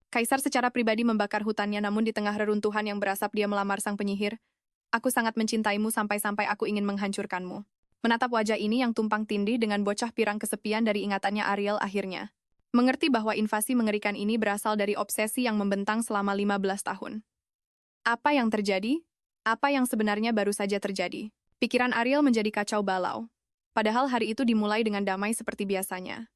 Kaisar secara pribadi membakar hutannya, namun di tengah reruntuhan yang berasap dia melamar sang penyihir. Aku sangat mencintaimu sampai-sampai aku ingin menghancurkanmu. Menatap wajah ini yang tumpang tindih dengan bocah pirang kesepian dari ingatannya, Ariel akhirnya mengerti bahwa invasi mengerikan ini berasal dari obsesi yang membentang selama 15 tahun. Apa yang terjadi? Apa yang sebenarnya baru saja terjadi? Pikiran Ariel menjadi kacau balau. Padahal hari itu dimulai dengan damai seperti biasanya.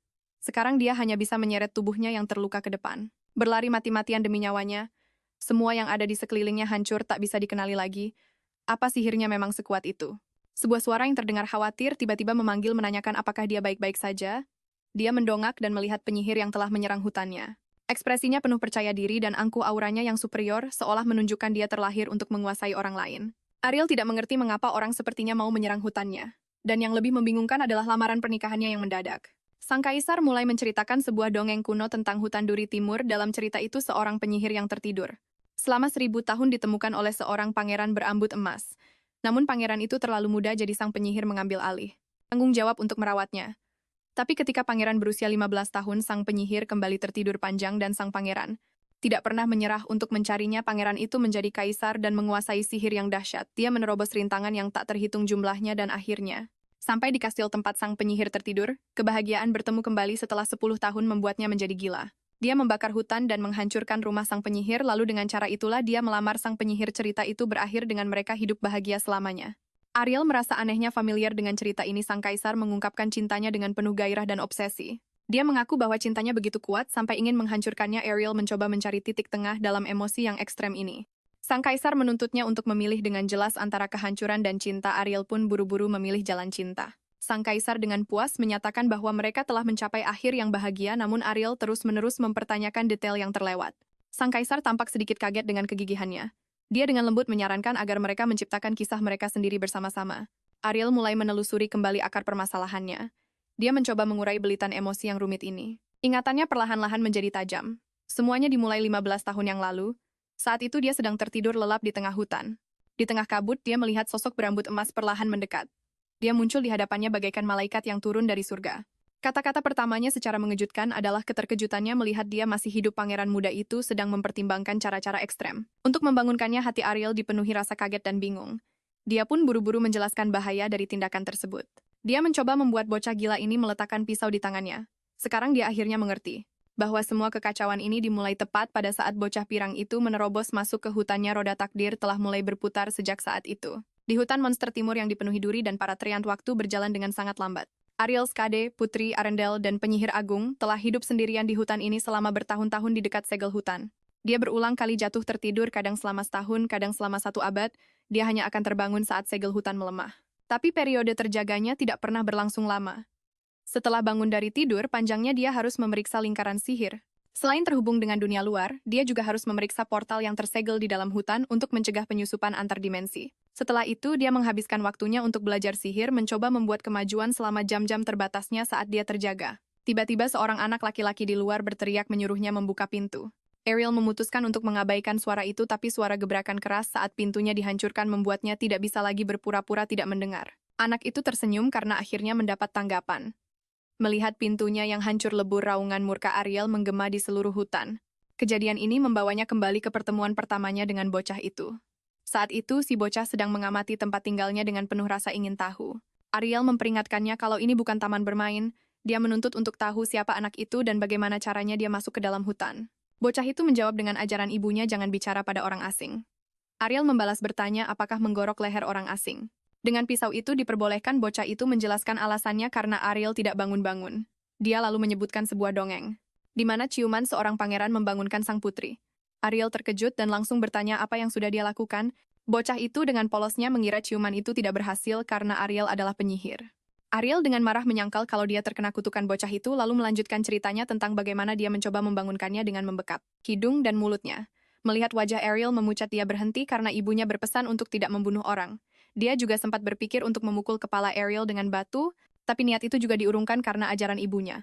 Sekarang dia hanya bisa menyeret tubuhnya yang terluka ke depan. Berlari mati-matian demi nyawanya. Semua yang ada di sekelilingnya hancur tak bisa dikenali lagi. Apa sihirnya memang sekuat itu? Sebuah suara yang terdengar khawatir tiba-tiba memanggil menanyakan apakah dia baik-baik saja. Dia mendongak dan melihat penyihir yang telah menyerang hutannya. Ekspresinya penuh percaya diri dan angkuh auranya yang superior seolah menunjukkan dia terlahir untuk menguasai orang lain. Ariel tidak mengerti mengapa orang sepertinya mau menyerang hutannya. Dan yang lebih membingungkan adalah lamaran pernikahannya yang mendadak. Sang kaisar mulai menceritakan sebuah dongeng kuno tentang hutan duri timur. Dalam cerita itu seorang penyihir yang tertidur. Selama 1000 tahun ditemukan oleh seorang pangeran berambut emas. Namun pangeran itu terlalu muda jadi sang penyihir mengambil alih tanggung jawab untuk merawatnya. Tapi ketika pangeran berusia 15 tahun, sang penyihir kembali tertidur panjang dan sang pangeran tidak pernah menyerah untuk mencarinya. Pangeran itu menjadi kaisar dan menguasai sihir yang dahsyat. Dia menerobos rintangan yang tak terhitung jumlahnya dan akhirnya sampai di kastil tempat sang penyihir tertidur. Kebahagiaan bertemu kembali setelah 10 tahun membuatnya menjadi gila. Dia membakar hutan dan menghancurkan rumah sang penyihir, lalu dengan cara itulah dia melamar sang penyihir. Cerita itu berakhir dengan mereka hidup bahagia selamanya. Ariel merasa anehnya familiar dengan cerita ini. Sang kaisar mengungkapkan cintanya dengan penuh gairah dan obsesi. Dia mengaku bahwa cintanya begitu kuat sampai ingin menghancurkannya. Ariel mencoba mencari titik tengah dalam emosi yang ekstrem ini. Sang kaisar menuntutnya untuk memilih dengan jelas antara kehancuran dan cinta. Ariel pun buru-buru memilih jalan cinta. Sang kaisar dengan puas menyatakan bahwa mereka telah mencapai akhir yang bahagia, namun Ariel terus-menerus mempertanyakan detail yang terlewat. Sang kaisar tampak sedikit kaget dengan kegigihannya. Dia dengan lembut menyarankan agar mereka menciptakan kisah mereka sendiri bersama-sama. Ariel mulai menelusuri kembali akar permasalahannya. Dia mencoba mengurai belitan emosi yang rumit ini. Ingatannya perlahan-lahan menjadi tajam. Semuanya dimulai 15 tahun yang lalu. Saat itu dia sedang tertidur lelap di tengah hutan. Di tengah kabut, dia melihat sosok berambut emas perlahan mendekat. Dia muncul di hadapannya bagaikan malaikat yang turun dari surga. Kata-kata pertamanya secara mengejutkan adalah keterkejutannya melihat dia masih hidup. Pangeran muda itu sedang mempertimbangkan cara-cara ekstrem. Untuk membangunkannya, hati Ariel dipenuhi rasa kaget dan bingung. Dia pun buru-buru menjelaskan bahaya dari tindakan tersebut. Dia mencoba membuat bocah gila ini meletakkan pisau di tangannya. Sekarang dia akhirnya mengerti bahwa semua kekacauan ini dimulai tepat pada saat bocah pirang itu menerobos masuk ke hutannya. Roda takdir telah mulai berputar sejak saat itu. Di hutan monster timur yang dipenuhi duri dan para treant, waktu berjalan dengan sangat lambat. Ariel Skade, Putri Arendelle, dan penyihir agung telah hidup sendirian di hutan ini selama bertahun-tahun di dekat segel hutan. Dia berulang kali jatuh tertidur, kadang selama setahun, kadang selama 1 abad. Dia hanya akan terbangun saat segel hutan melemah. Tapi periode terjaganya tidak pernah berlangsung lama. Setelah bangun dari tidur, panjangnya dia harus memeriksa lingkaran sihir. Selain terhubung dengan dunia luar, dia juga harus memeriksa portal yang tersegel di dalam hutan untuk mencegah penyusupan antar dimensi. Setelah itu, dia menghabiskan waktunya untuk belajar sihir, mencoba membuat kemajuan selama jam-jam terbatasnya saat dia terjaga. Tiba-tiba seorang anak laki-laki di luar berteriak menyuruhnya membuka pintu. Ariel memutuskan untuk mengabaikan suara itu, tapi suara gebrakan keras saat pintunya dihancurkan membuatnya tidak bisa lagi berpura-pura tidak mendengar. Anak itu tersenyum karena akhirnya mendapat tanggapan. Melihat pintunya yang hancur lebur, raungan murka Ariel menggema di seluruh hutan. Kejadian ini membawanya kembali ke pertemuan pertamanya dengan bocah itu. Saat itu, si bocah sedang mengamati tempat tinggalnya dengan penuh rasa ingin tahu. Ariel memperingatkannya kalau ini bukan taman bermain. Dia menuntut untuk tahu siapa anak itu dan bagaimana caranya dia masuk ke dalam hutan. Bocah itu menjawab dengan ajaran ibunya, jangan bicara pada orang asing. Ariel membalas bertanya apakah menggorok leher orang asing. Dengan pisau itu diperbolehkan. Bocah itu menjelaskan alasannya karena Ariel tidak bangun-bangun. Dia lalu menyebutkan sebuah dongeng, di mana ciuman seorang pangeran membangunkan sang putri. Ariel terkejut dan langsung bertanya apa yang sudah dia lakukan. Bocah itu dengan polosnya mengira ciuman itu tidak berhasil karena Ariel adalah penyihir. Ariel dengan marah menyangkal kalau dia terkena kutukan bocah itu, lalu melanjutkan ceritanya tentang bagaimana dia mencoba membangunkannya dengan membekap hidung dan mulutnya. Melihat wajah Ariel memucat, dia berhenti karena ibunya berpesan untuk tidak membunuh orang. Dia juga sempat berpikir untuk memukul kepala Ariel dengan batu, tapi niat itu juga diurungkan karena ajaran ibunya.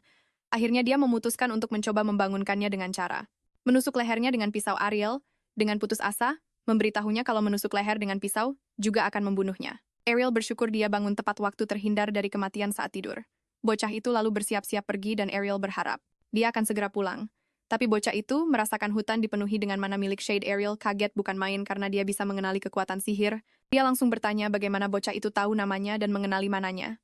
Akhirnya dia memutuskan untuk mencoba membangunkannya dengan cara menusuk lehernya dengan pisau. Ariel, dengan putus asa, memberitahunya kalau menusuk leher dengan pisau juga akan membunuhnya. Ariel bersyukur dia bangun tepat waktu, terhindar dari kematian saat tidur. Bocah itu lalu bersiap-siap pergi dan Ariel berharap dia akan segera pulang. Tapi bocah itu merasakan hutan dipenuhi dengan mana milik Shade. Ariel kaget bukan main karena dia bisa mengenali kekuatan sihir. Dia langsung bertanya bagaimana bocah itu tahu namanya dan mengenali mananya.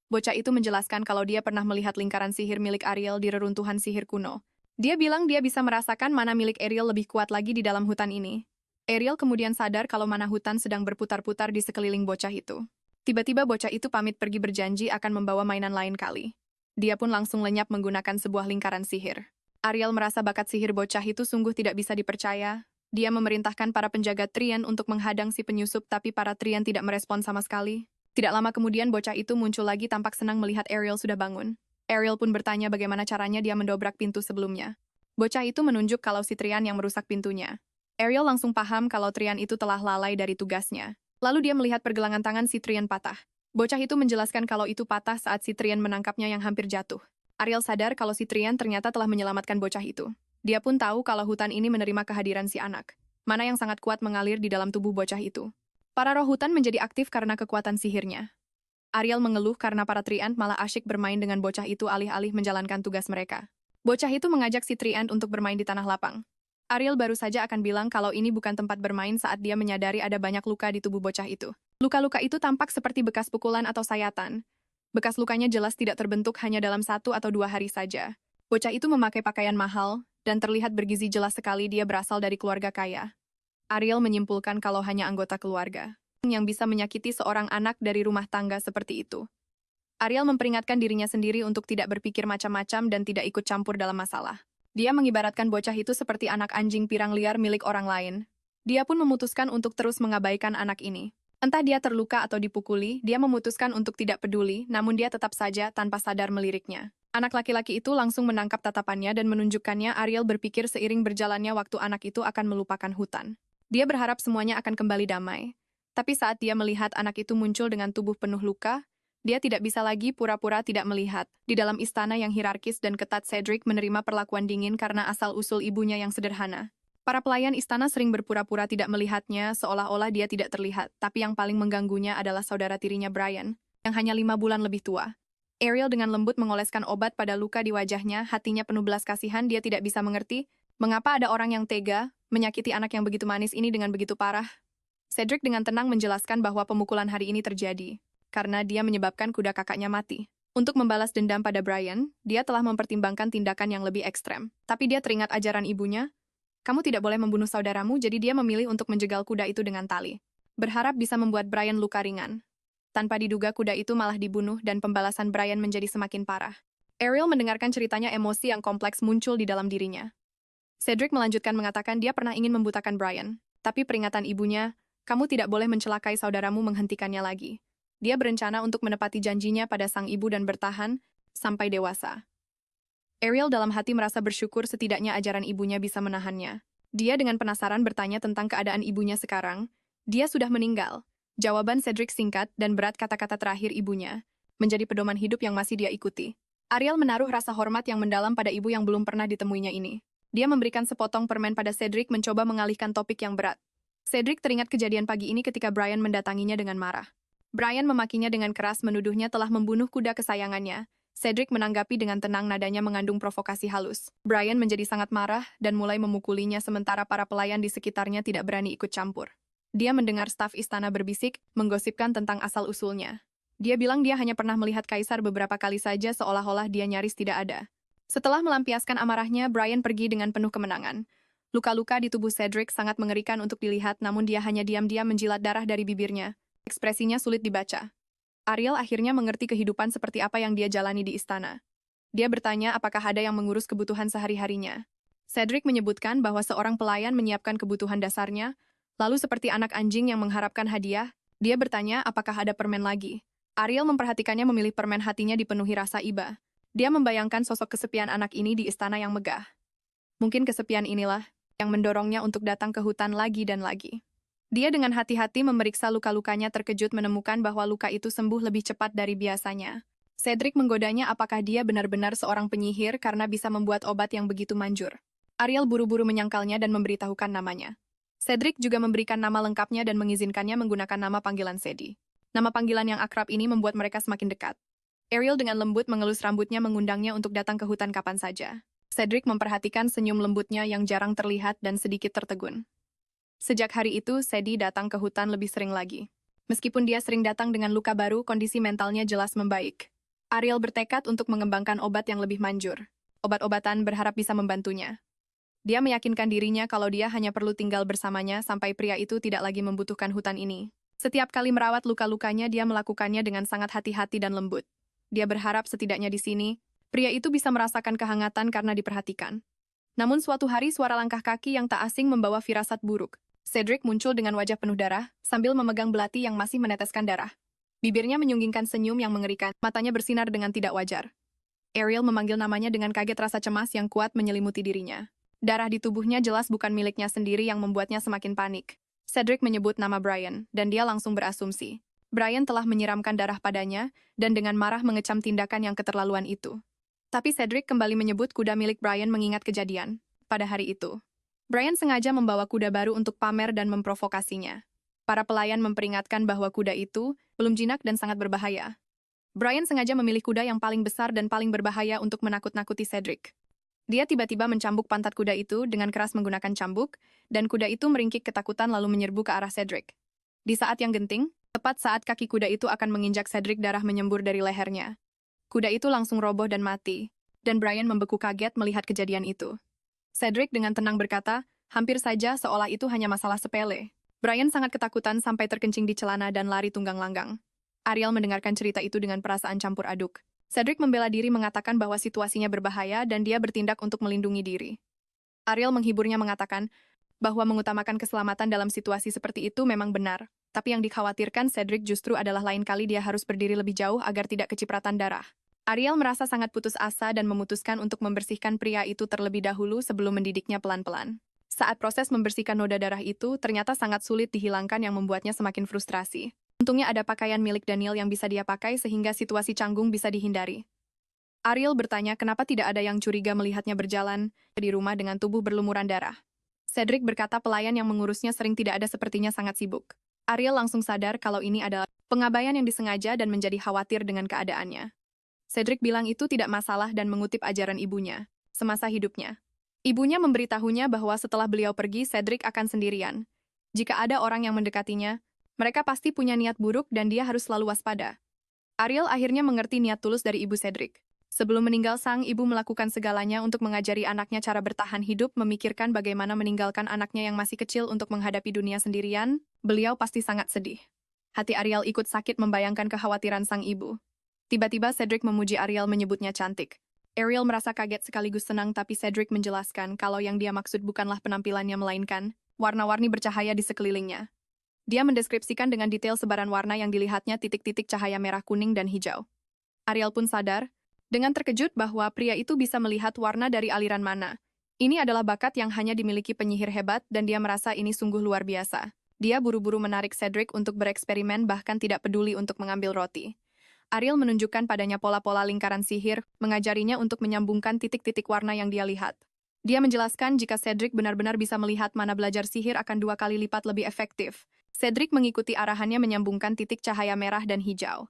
Bocah itu menjelaskan kalau dia pernah melihat lingkaran sihir milik Ariel di reruntuhan sihir kuno. Dia bilang dia bisa merasakan mana milik Ariel lebih kuat lagi di dalam hutan ini. Ariel kemudian sadar kalau mana hutan sedang berputar-putar di sekeliling bocah itu. Tiba-tiba bocah itu pamit pergi berjanji akan membawa mainan lain kali. Dia pun langsung lenyap menggunakan sebuah lingkaran sihir. Ariel merasa bakat sihir bocah itu sungguh tidak bisa dipercaya. Dia memerintahkan para penjaga Trien untuk menghadang si penyusup, tapi para Trien tidak merespon sama sekali. Tidak lama kemudian bocah itu muncul lagi tampak senang melihat Ariel sudah bangun. Ariel pun bertanya bagaimana caranya dia mendobrak pintu sebelumnya. Bocah itu menunjuk kalau si Trian yang merusak pintunya. Ariel langsung paham kalau Trian itu telah lalai dari tugasnya. Lalu dia melihat pergelangan tangan si Trian patah. Bocah itu menjelaskan kalau itu patah saat si Trian menangkapnya yang hampir jatuh. Ariel sadar kalau si Trian ternyata telah menyelamatkan bocah itu. Dia pun tahu kalau hutan ini menerima kehadiran si anak. Mana yang sangat kuat mengalir di dalam tubuh bocah itu. Para roh hutan menjadi aktif karena kekuatan sihirnya. Ariel mengeluh karena para Trian malah asyik bermain dengan bocah itu alih-alih menjalankan tugas mereka. Bocah itu mengajak si Trian untuk bermain di tanah lapang. Ariel baru saja akan bilang kalau ini bukan tempat bermain saat dia menyadari ada banyak luka di tubuh bocah itu. Luka-luka itu tampak seperti bekas pukulan atau sayatan. Bekas lukanya jelas tidak terbentuk hanya dalam 1 atau 2 hari saja. Bocah itu memakai pakaian mahal, dan terlihat bergizi jelas sekali dia berasal dari keluarga kaya. Ariel menyimpulkan kalau hanya anggota keluarga yang bisa menyakiti seorang anak dari rumah tangga seperti itu. Ariel memperingatkan dirinya sendiri untuk tidak berpikir macam-macam dan tidak ikut campur dalam masalah. Dia mengibaratkan bocah itu seperti anak anjing pirang liar milik orang lain. Dia pun memutuskan untuk terus mengabaikan anak ini. Entah dia terluka atau dipukuli, dia memutuskan untuk tidak peduli, namun dia tetap saja tanpa sadar meliriknya. Anak laki-laki itu langsung menangkap tatapannya dan menunjukkannya. Ariel berpikir seiring berjalannya waktu anak itu akan melupakan hutan. Dia berharap semuanya akan kembali damai. Tapi saat dia melihat anak itu muncul dengan tubuh penuh luka, dia tidak bisa lagi pura-pura tidak melihat. Di dalam istana yang hierarkis dan ketat, Cedric menerima perlakuan dingin karena asal-usul ibunya yang sederhana. Para pelayan istana sering berpura-pura tidak melihatnya, seolah-olah dia tidak terlihat. Tapi yang paling mengganggunya adalah saudara tirinya Brian, yang hanya 5 bulan lebih tua. Ariel dengan lembut mengoleskan obat pada luka di wajahnya, hatinya penuh belas kasihan. Dia tidak bisa mengerti mengapa ada orang yang tega menyakiti anak yang begitu manis ini dengan begitu parah. Cedric dengan tenang menjelaskan bahwa pemukulan hari ini terjadi karena dia menyebabkan kuda kakaknya mati. Untuk membalas dendam pada Brian, dia telah mempertimbangkan tindakan yang lebih ekstrem. Tapi dia teringat ajaran ibunya, kamu tidak boleh membunuh saudaramu, jadi dia memilih untuk menjegal kuda itu dengan tali. Berharap bisa membuat Brian luka ringan. Tanpa diduga kuda itu malah dibunuh dan pembalasan Brian menjadi semakin parah. Ariel mendengarkan ceritanya, emosi yang kompleks muncul di dalam dirinya. Cedric melanjutkan mengatakan dia pernah ingin membutakan Brian. Tapi peringatan ibunya, kamu tidak boleh mencelakai saudaramu, menghentikannya lagi. Dia berencana untuk menepati janjinya pada sang ibu dan bertahan sampai dewasa. Ariel dalam hati merasa bersyukur setidaknya ajaran ibunya bisa menahannya. Dia dengan penasaran bertanya tentang keadaan ibunya sekarang. Dia sudah meninggal. Jawaban Cedric singkat dan berat, kata-kata terakhir ibunya menjadi pedoman hidup yang masih dia ikuti. Ariel menaruh rasa hormat yang mendalam pada ibu yang belum pernah ditemuinya ini. Dia memberikan sepotong permen pada Cedric, mencoba mengalihkan topik yang berat. Cedric teringat kejadian pagi ini ketika Brian mendatanginya dengan marah. Brian memakinya dengan keras, menuduhnya telah membunuh kuda kesayangannya. Cedric menanggapi dengan tenang, nadanya mengandung provokasi halus. Brian menjadi sangat marah dan mulai memukulinya, sementara para pelayan di sekitarnya tidak berani ikut campur. Dia mendengar staf istana berbisik, menggosipkan tentang asal-usulnya. Dia bilang dia hanya pernah melihat kaisar beberapa kali saja, seolah-olah dia nyaris tidak ada. Setelah melampiaskan amarahnya, Brian pergi dengan penuh kemenangan. Luka-luka di tubuh Cedric sangat mengerikan untuk dilihat, namun dia hanya diam-diam menjilat darah dari bibirnya. Ekspresinya sulit dibaca. Ariel akhirnya mengerti kehidupan seperti apa yang dia jalani di istana. Dia bertanya apakah ada yang mengurus kebutuhan sehari-harinya. Cedric menyebutkan bahwa seorang pelayan menyiapkan kebutuhan dasarnya, lalu seperti anak anjing yang mengharapkan hadiah, dia bertanya apakah ada permen lagi. Ariel memperhatikannya memilih permen, hatinya dipenuhi rasa iba. Dia membayangkan sosok kesepian anak ini di istana yang megah. Mungkin kesepian inilah yang mendorongnya untuk datang ke hutan lagi dan lagi. Dia dengan hati-hati memeriksa luka-lukanya, terkejut menemukan bahwa luka itu sembuh lebih cepat dari biasanya. Cedric menggodanya apakah dia benar-benar seorang penyihir karena bisa membuat obat yang begitu manjur. Ariel buru-buru menyangkalnya dan memberitahukan namanya. Cedric juga memberikan nama lengkapnya dan mengizinkannya menggunakan nama panggilan Cedi. Nama panggilan yang akrab ini membuat mereka semakin dekat. Ariel dengan lembut mengelus rambutnya, mengundangnya untuk datang ke hutan kapan saja. Cedric memperhatikan senyum lembutnya yang jarang terlihat dan sedikit tertegun. Sejak hari itu, Sadie datang ke hutan lebih sering lagi. Meskipun dia sering datang dengan luka baru, kondisi mentalnya jelas membaik. Ariel bertekad untuk mengembangkan obat yang lebih manjur. Obat-obatan berharap bisa membantunya. Dia meyakinkan dirinya kalau dia hanya perlu tinggal bersamanya sampai pria itu tidak lagi membutuhkan hutan ini. Setiap kali merawat luka-lukanya, dia melakukannya dengan sangat hati-hati dan lembut. Dia berharap setidaknya di sini, pria itu bisa merasakan kehangatan karena diperhatikan. Namun suatu hari suara langkah kaki yang tak asing membawa firasat buruk. Cedric muncul dengan wajah penuh darah, sambil memegang belati yang masih meneteskan darah. Bibirnya menyunggingkan senyum yang mengerikan, matanya bersinar dengan tidak wajar. Ariel memanggil namanya dengan kaget, rasa cemas yang kuat menyelimuti dirinya. Darah di tubuhnya jelas bukan miliknya sendiri yang membuatnya semakin panik. Cedric menyebut nama Brian, dan dia langsung berasumsi. Brian telah menyiramkan darah padanya, dan dengan marah mengecam tindakan yang keterlaluan itu. Tapi Cedric kembali menyebut kuda milik Brian mengingat kejadian pada hari itu. Brian sengaja membawa kuda baru untuk pamer dan memprovokasinya. Para pelayan memperingatkan bahwa kuda itu belum jinak dan sangat berbahaya. Brian sengaja memilih kuda yang paling besar dan paling berbahaya untuk menakut-nakuti Cedric. Dia tiba-tiba mencambuk pantat kuda itu dengan keras menggunakan cambuk, dan kuda itu meringkik ketakutan lalu menyerbu ke arah Cedric. Di saat yang genting, tepat saat kaki kuda itu akan menginjak Cedric, darah menyembur dari lehernya. Kuda itu langsung roboh dan mati, dan Brian membeku kaget melihat kejadian itu. Cedric dengan tenang berkata, hampir saja seolah itu hanya masalah sepele. Brian sangat ketakutan sampai terkencing di celana dan lari tunggang langgang. Ariel mendengarkan cerita itu dengan perasaan campur aduk. Cedric membela diri mengatakan bahwa situasinya berbahaya dan dia bertindak untuk melindungi diri. Ariel menghiburnya mengatakan bahwa mengutamakan keselamatan dalam situasi seperti itu memang benar, tapi yang dikhawatirkan Cedric justru adalah lain kali dia harus berdiri lebih jauh agar tidak kecipratan darah. Ariel merasa sangat putus asa dan memutuskan untuk membersihkan pria itu terlebih dahulu sebelum mendidiknya pelan-pelan. Saat proses membersihkan noda darah itu, ternyata sangat sulit dihilangkan yang membuatnya semakin frustrasi. Untungnya ada pakaian milik Daniel yang bisa dia pakai sehingga situasi canggung bisa dihindari. Ariel bertanya kenapa tidak ada yang curiga melihatnya berjalan di rumah dengan tubuh berlumuran darah. Cedric berkata pelayan yang mengurusnya sering tidak ada, sepertinya sangat sibuk. Ariel langsung sadar kalau ini adalah pengabaian yang disengaja dan menjadi khawatir dengan keadaannya. Cedric bilang itu tidak masalah dan mengutip ajaran ibunya semasa hidupnya. Ibunya memberitahunya bahwa setelah beliau pergi, Cedric akan sendirian. Jika ada orang yang mendekatinya, mereka pasti punya niat buruk dan dia harus selalu waspada. Ariel akhirnya mengerti niat tulus dari ibu Cedric. Sebelum meninggal, sang ibu melakukan segalanya untuk mengajari anaknya cara bertahan hidup, memikirkan bagaimana meninggalkan anaknya yang masih kecil untuk menghadapi dunia sendirian. Beliau pasti sangat sedih. Hati Ariel ikut sakit membayangkan kekhawatiran sang ibu. Tiba-tiba Cedric memuji Ariel, menyebutnya cantik. Ariel merasa kaget sekaligus senang, tapi Cedric menjelaskan kalau yang dia maksud bukanlah penampilannya melainkan warna-warni bercahaya di sekelilingnya. Dia mendeskripsikan dengan detail sebaran warna yang dilihatnya, titik-titik cahaya merah, kuning, dan hijau. Ariel pun sadar, dengan terkejut bahwa pria itu bisa melihat warna dari aliran mana. Ini adalah bakat yang hanya dimiliki penyihir hebat dan dia merasa ini sungguh luar biasa. Dia buru-buru menarik Cedric untuk bereksperimen, bahkan tidak peduli untuk mengambil roti. Ariel menunjukkan padanya pola-pola lingkaran sihir, mengajarinya untuk menyambungkan titik-titik warna yang dia lihat. Dia menjelaskan jika Cedric benar-benar bisa melihat mana, belajar sihir akan 2 kali lipat lebih efektif. Cedric mengikuti arahannya menyambungkan titik cahaya merah dan hijau.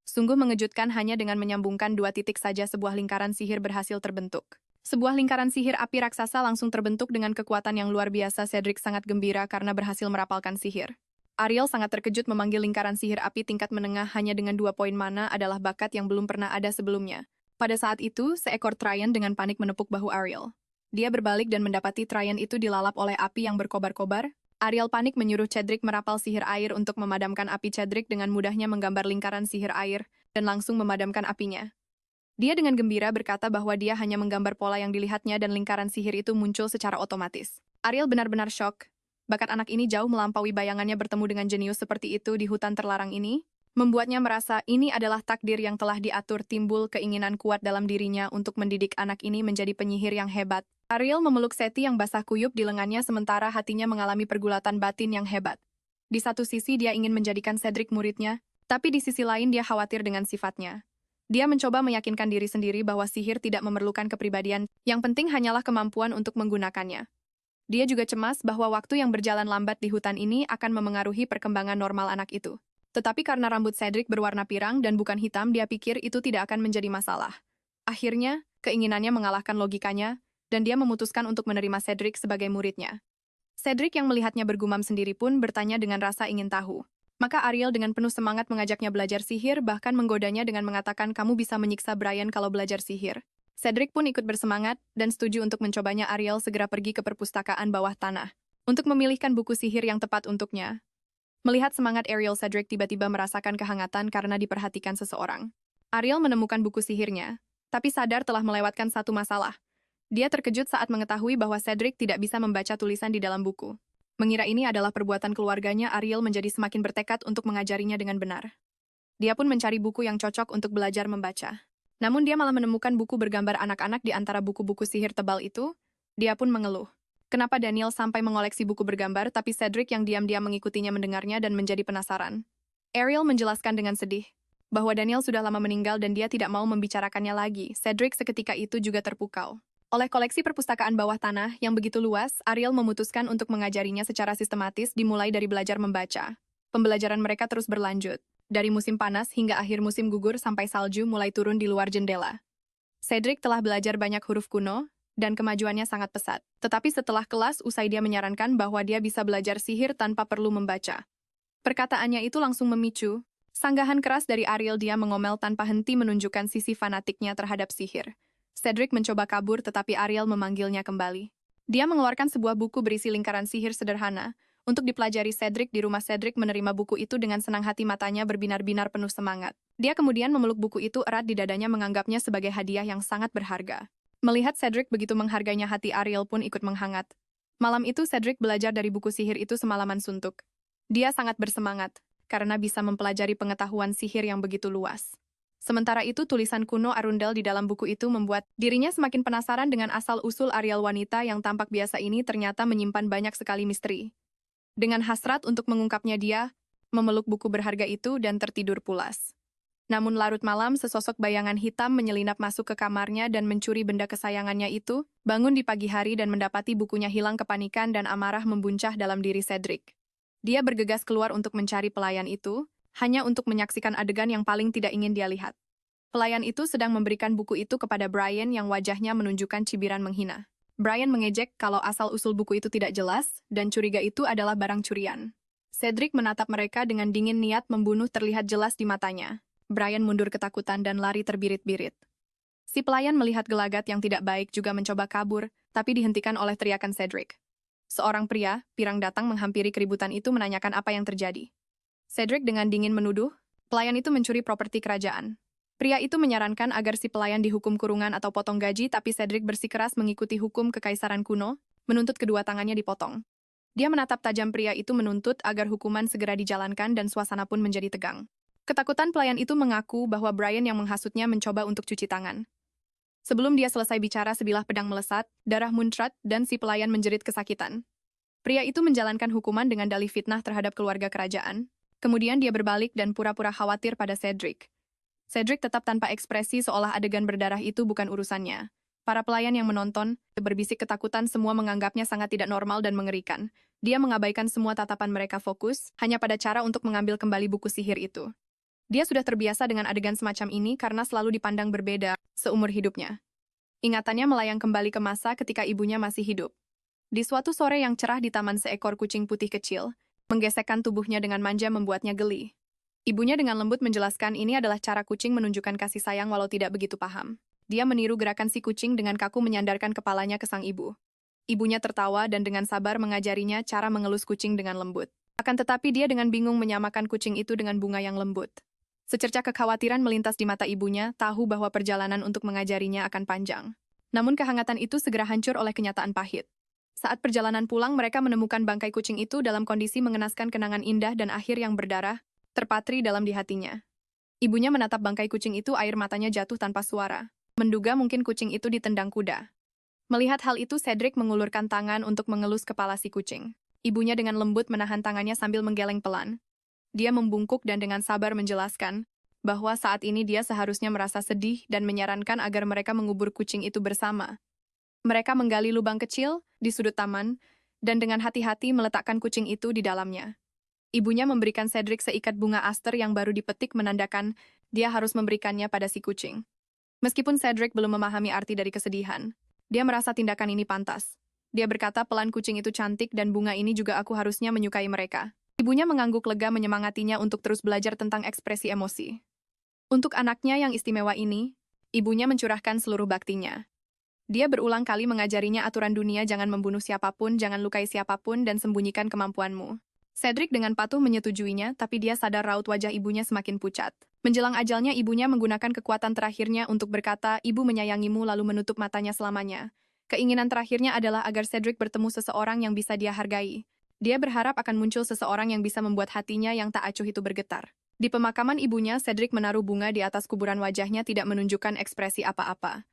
Sungguh mengejutkan, hanya dengan menyambungkan 2 titik saja sebuah lingkaran sihir berhasil terbentuk. Sebuah lingkaran sihir api raksasa langsung terbentuk dengan kekuatan yang luar biasa. Cedric sangat gembira karena berhasil merapalkan sihir. Ariel sangat terkejut, memanggil lingkaran sihir api tingkat menengah hanya dengan 2 poin mana adalah bakat yang belum pernah ada sebelumnya. Pada saat itu, seekor Tryon dengan panik menepuk bahu Ariel. Dia berbalik dan mendapati Tryon itu dilalap oleh api yang berkobar-kobar. Ariel panik menyuruh Cedric merapal sihir air untuk memadamkan api. Cedric dengan mudahnya menggambar lingkaran sihir air dan langsung memadamkan apinya. Dia dengan gembira berkata bahwa dia hanya menggambar pola yang dilihatnya dan lingkaran sihir itu muncul secara otomatis. Ariel benar-benar syok. Bakat anak ini jauh melampaui bayangannya. Bertemu dengan jenius seperti itu di hutan terlarang ini membuatnya merasa ini adalah takdir yang telah diatur. Timbul keinginan kuat dalam dirinya untuk mendidik anak ini menjadi penyihir yang hebat. Ariel memeluk Seti yang basah kuyup di lengannya sementara hatinya mengalami pergulatan batin yang hebat. Di satu sisi dia ingin menjadikan Cedric muridnya, tapi di sisi lain dia khawatir dengan sifatnya. Dia mencoba meyakinkan diri sendiri bahwa sihir tidak memerlukan kepribadian, yang penting hanyalah kemampuan untuk menggunakannya. Dia juga cemas bahwa waktu yang berjalan lambat di hutan ini akan memengaruhi perkembangan normal anak itu. Tetapi karena rambut Cedric berwarna pirang dan bukan hitam, dia pikir itu tidak akan menjadi masalah. Akhirnya, keinginannya mengalahkan logikanya. dan dia memutuskan untuk menerima Cedric sebagai muridnya. Cedric yang melihatnya bergumam sendiri pun bertanya dengan rasa ingin tahu. Maka Ariel dengan penuh semangat mengajaknya belajar sihir, bahkan menggodanya dengan mengatakan kamu bisa menyiksa Brian kalau belajar sihir. Cedric pun ikut bersemangat dan setuju untuk mencobanya. Ariel segera pergi ke perpustakaan bawah tanah untuk memilihkan buku sihir yang tepat untuknya. Melihat semangat Ariel, Cedric tiba-tiba merasakan kehangatan karena diperhatikan seseorang. Ariel menemukan buku sihirnya, tapi sadar telah melewatkan satu masalah. Dia terkejut saat mengetahui bahwa Cedric tidak bisa membaca tulisan di dalam buku. Mengira ini adalah perbuatan keluarganya, Ariel menjadi semakin bertekad untuk mengajarinya dengan benar. Dia pun mencari buku yang cocok untuk belajar membaca. Namun dia malah menemukan buku bergambar anak-anak di antara buku-buku sihir tebal itu. Dia pun mengeluh. Kenapa Daniel sampai mengoleksi buku bergambar, tapi Cedric yang diam-diam mengikutinya mendengarnya dan menjadi penasaran. Ariel menjelaskan dengan sedih bahwa Daniel sudah lama meninggal dan dia tidak mau membicarakannya lagi. Cedric seketika itu juga terpukau. Oleh koleksi perpustakaan bawah tanah yang begitu luas, Ariel memutuskan untuk mengajarinya secara sistematis dimulai dari belajar membaca. Pembelajaran mereka terus berlanjut, dari musim panas hingga akhir musim gugur sampai salju mulai turun di luar jendela. Cedric telah belajar banyak huruf kuno, dan kemajuannya sangat pesat. Tetapi setelah kelas usai dia menyarankan bahwa dia bisa belajar sihir tanpa perlu membaca. Perkataannya itu langsung memicu sanggahan keras dari Ariel. Dia mengomel tanpa henti menunjukkan sisi fanatiknya terhadap sihir. Cedric mencoba kabur tetapi Ariel memanggilnya kembali. Dia mengeluarkan sebuah buku berisi lingkaran sihir sederhana. Untuk dipelajari Cedric di rumah, Cedric menerima buku itu dengan senang hati, matanya berbinar-binar penuh semangat. Dia kemudian memeluk buku itu erat di dadanya, menganggapnya sebagai hadiah yang sangat berharga. Melihat Cedric begitu menghargainya, hati Ariel pun ikut menghangat. Malam itu Cedric belajar dari buku sihir itu semalaman suntuk. Dia sangat bersemangat, karena bisa mempelajari pengetahuan sihir yang begitu luas. Sementara itu, tulisan kuno Arundel di dalam buku itu membuat dirinya semakin penasaran dengan asal-usul Ariel. Wanita yang tampak biasa ini ternyata menyimpan banyak sekali misteri. Dengan hasrat untuk mengungkapnya, dia memeluk buku berharga itu dan tertidur pulas. Namun larut malam, sesosok bayangan hitam menyelinap masuk ke kamarnya dan mencuri benda kesayangannya itu. Bangun di pagi hari dan mendapati bukunya hilang, kepanikan dan amarah membuncah dalam diri Cedric. Dia bergegas keluar untuk mencari pelayan itu, hanya untuk menyaksikan adegan yang paling tidak ingin dia lihat. Pelayan itu sedang memberikan buku itu kepada Brian yang wajahnya menunjukkan cibiran menghina. Brian mengejek kalau asal-usul buku itu tidak jelas, dan curiga itu adalah barang curian. Cedric menatap mereka dengan dingin, niat membunuh terlihat jelas di matanya. Brian mundur ketakutan dan lari terbirit-birit. Si pelayan melihat gelagat yang tidak baik juga mencoba kabur, tapi dihentikan oleh teriakan Cedric. Seorang pria, pirang, datang menghampiri keributan itu menanyakan apa yang terjadi. Cedric dengan dingin menuduh, pelayan itu mencuri properti kerajaan. Pria itu menyarankan agar si pelayan dihukum kurungan atau potong gaji, tapi Cedric bersikeras mengikuti hukum kekaisaran kuno, menuntut kedua tangannya dipotong. Dia menatap tajam pria itu, menuntut agar hukuman segera dijalankan, dan suasana pun menjadi tegang. Ketakutan pelayan itu mengaku bahwa Brian yang menghasutnya mencoba untuk cuci tangan. Sebelum dia selesai bicara, sebilah pedang melesat, darah muncrat, dan si pelayan menjerit kesakitan. Pria itu menjalankan hukuman dengan dalih fitnah terhadap keluarga kerajaan. Kemudian dia berbalik dan pura-pura khawatir pada Cedric. Cedric tetap tanpa ekspresi, seolah adegan berdarah itu bukan urusannya. Para pelayan yang menonton berbisik ketakutan, semua menganggapnya sangat tidak normal dan mengerikan. Dia mengabaikan semua tatapan mereka, fokus hanya pada cara untuk mengambil kembali buku sihir itu. Dia sudah terbiasa dengan adegan semacam ini karena selalu dipandang berbeda seumur hidupnya. Ingatannya melayang kembali ke masa ketika ibunya masih hidup. Di suatu sore yang cerah di taman, seekor kucing putih kecil menggesekkan tubuhnya dengan manja, membuatnya geli. Ibunya dengan lembut menjelaskan ini adalah cara kucing menunjukkan kasih sayang walau tidak begitu paham. Dia meniru gerakan si kucing dengan kaku menyandarkan kepalanya ke sang ibu. Ibunya tertawa dan dengan sabar mengajarinya cara mengelus kucing dengan lembut. Akan tetapi dia dengan bingung menyamakan kucing itu dengan bunga yang lembut. Secercah kekhawatiran melintas di mata ibunya, tahu bahwa perjalanan untuk mengajarinya akan panjang. Namun kehangatan itu segera hancur oleh kenyataan pahit. Saat perjalanan pulang, mereka menemukan bangkai kucing itu dalam kondisi mengenaskan. Kenangan indah dan akhir yang berdarah terpatri dalam di hatinya. Ibunya menatap bangkai kucing itu, air matanya jatuh tanpa suara. Menduga mungkin kucing itu ditendang kuda. Melihat hal itu, Cedric mengulurkan tangan untuk mengelus kepala si kucing. Ibunya dengan lembut menahan tangannya sambil menggeleng pelan. Dia membungkuk dan dengan sabar menjelaskan bahwa saat ini dia seharusnya merasa sedih dan menyarankan agar mereka mengubur kucing itu bersama. Mereka menggali lubang kecil di sudut taman dan dengan hati-hati meletakkan kucing itu di dalamnya. Ibunya memberikan Cedric seikat bunga aster yang baru dipetik, menandakan dia harus memberikannya pada si kucing. Meskipun Cedric belum memahami arti dari kesedihan, Dia merasa tindakan ini pantas. Dia berkata pelan kucing itu cantik dan bunga ini juga aku harusnya menyukai mereka. Ibunya mengangguk lega menyemangatinya untuk terus belajar tentang ekspresi emosi. Untuk anaknya yang istimewa ini, ibunya mencurahkan seluruh baktinya. Dia berulang kali mengajarinya aturan dunia jangan membunuh siapapun, jangan lukai siapapun, dan sembunyikan kemampuanmu. Cedric dengan patuh menyetujuinya, tapi dia sadar raut wajah ibunya semakin pucat. Menjelang ajalnya ibunya menggunakan kekuatan terakhirnya untuk berkata, ibu menyayangimu lalu menutup matanya selamanya. Keinginan terakhirnya adalah agar Cedric bertemu seseorang yang bisa dia hargai. Dia berharap akan muncul seseorang yang bisa membuat hatinya yang tak acuh itu bergetar. Di pemakaman ibunya, Cedric menaruh bunga di atas kuburan wajahnya tidak menunjukkan ekspresi apa-apa.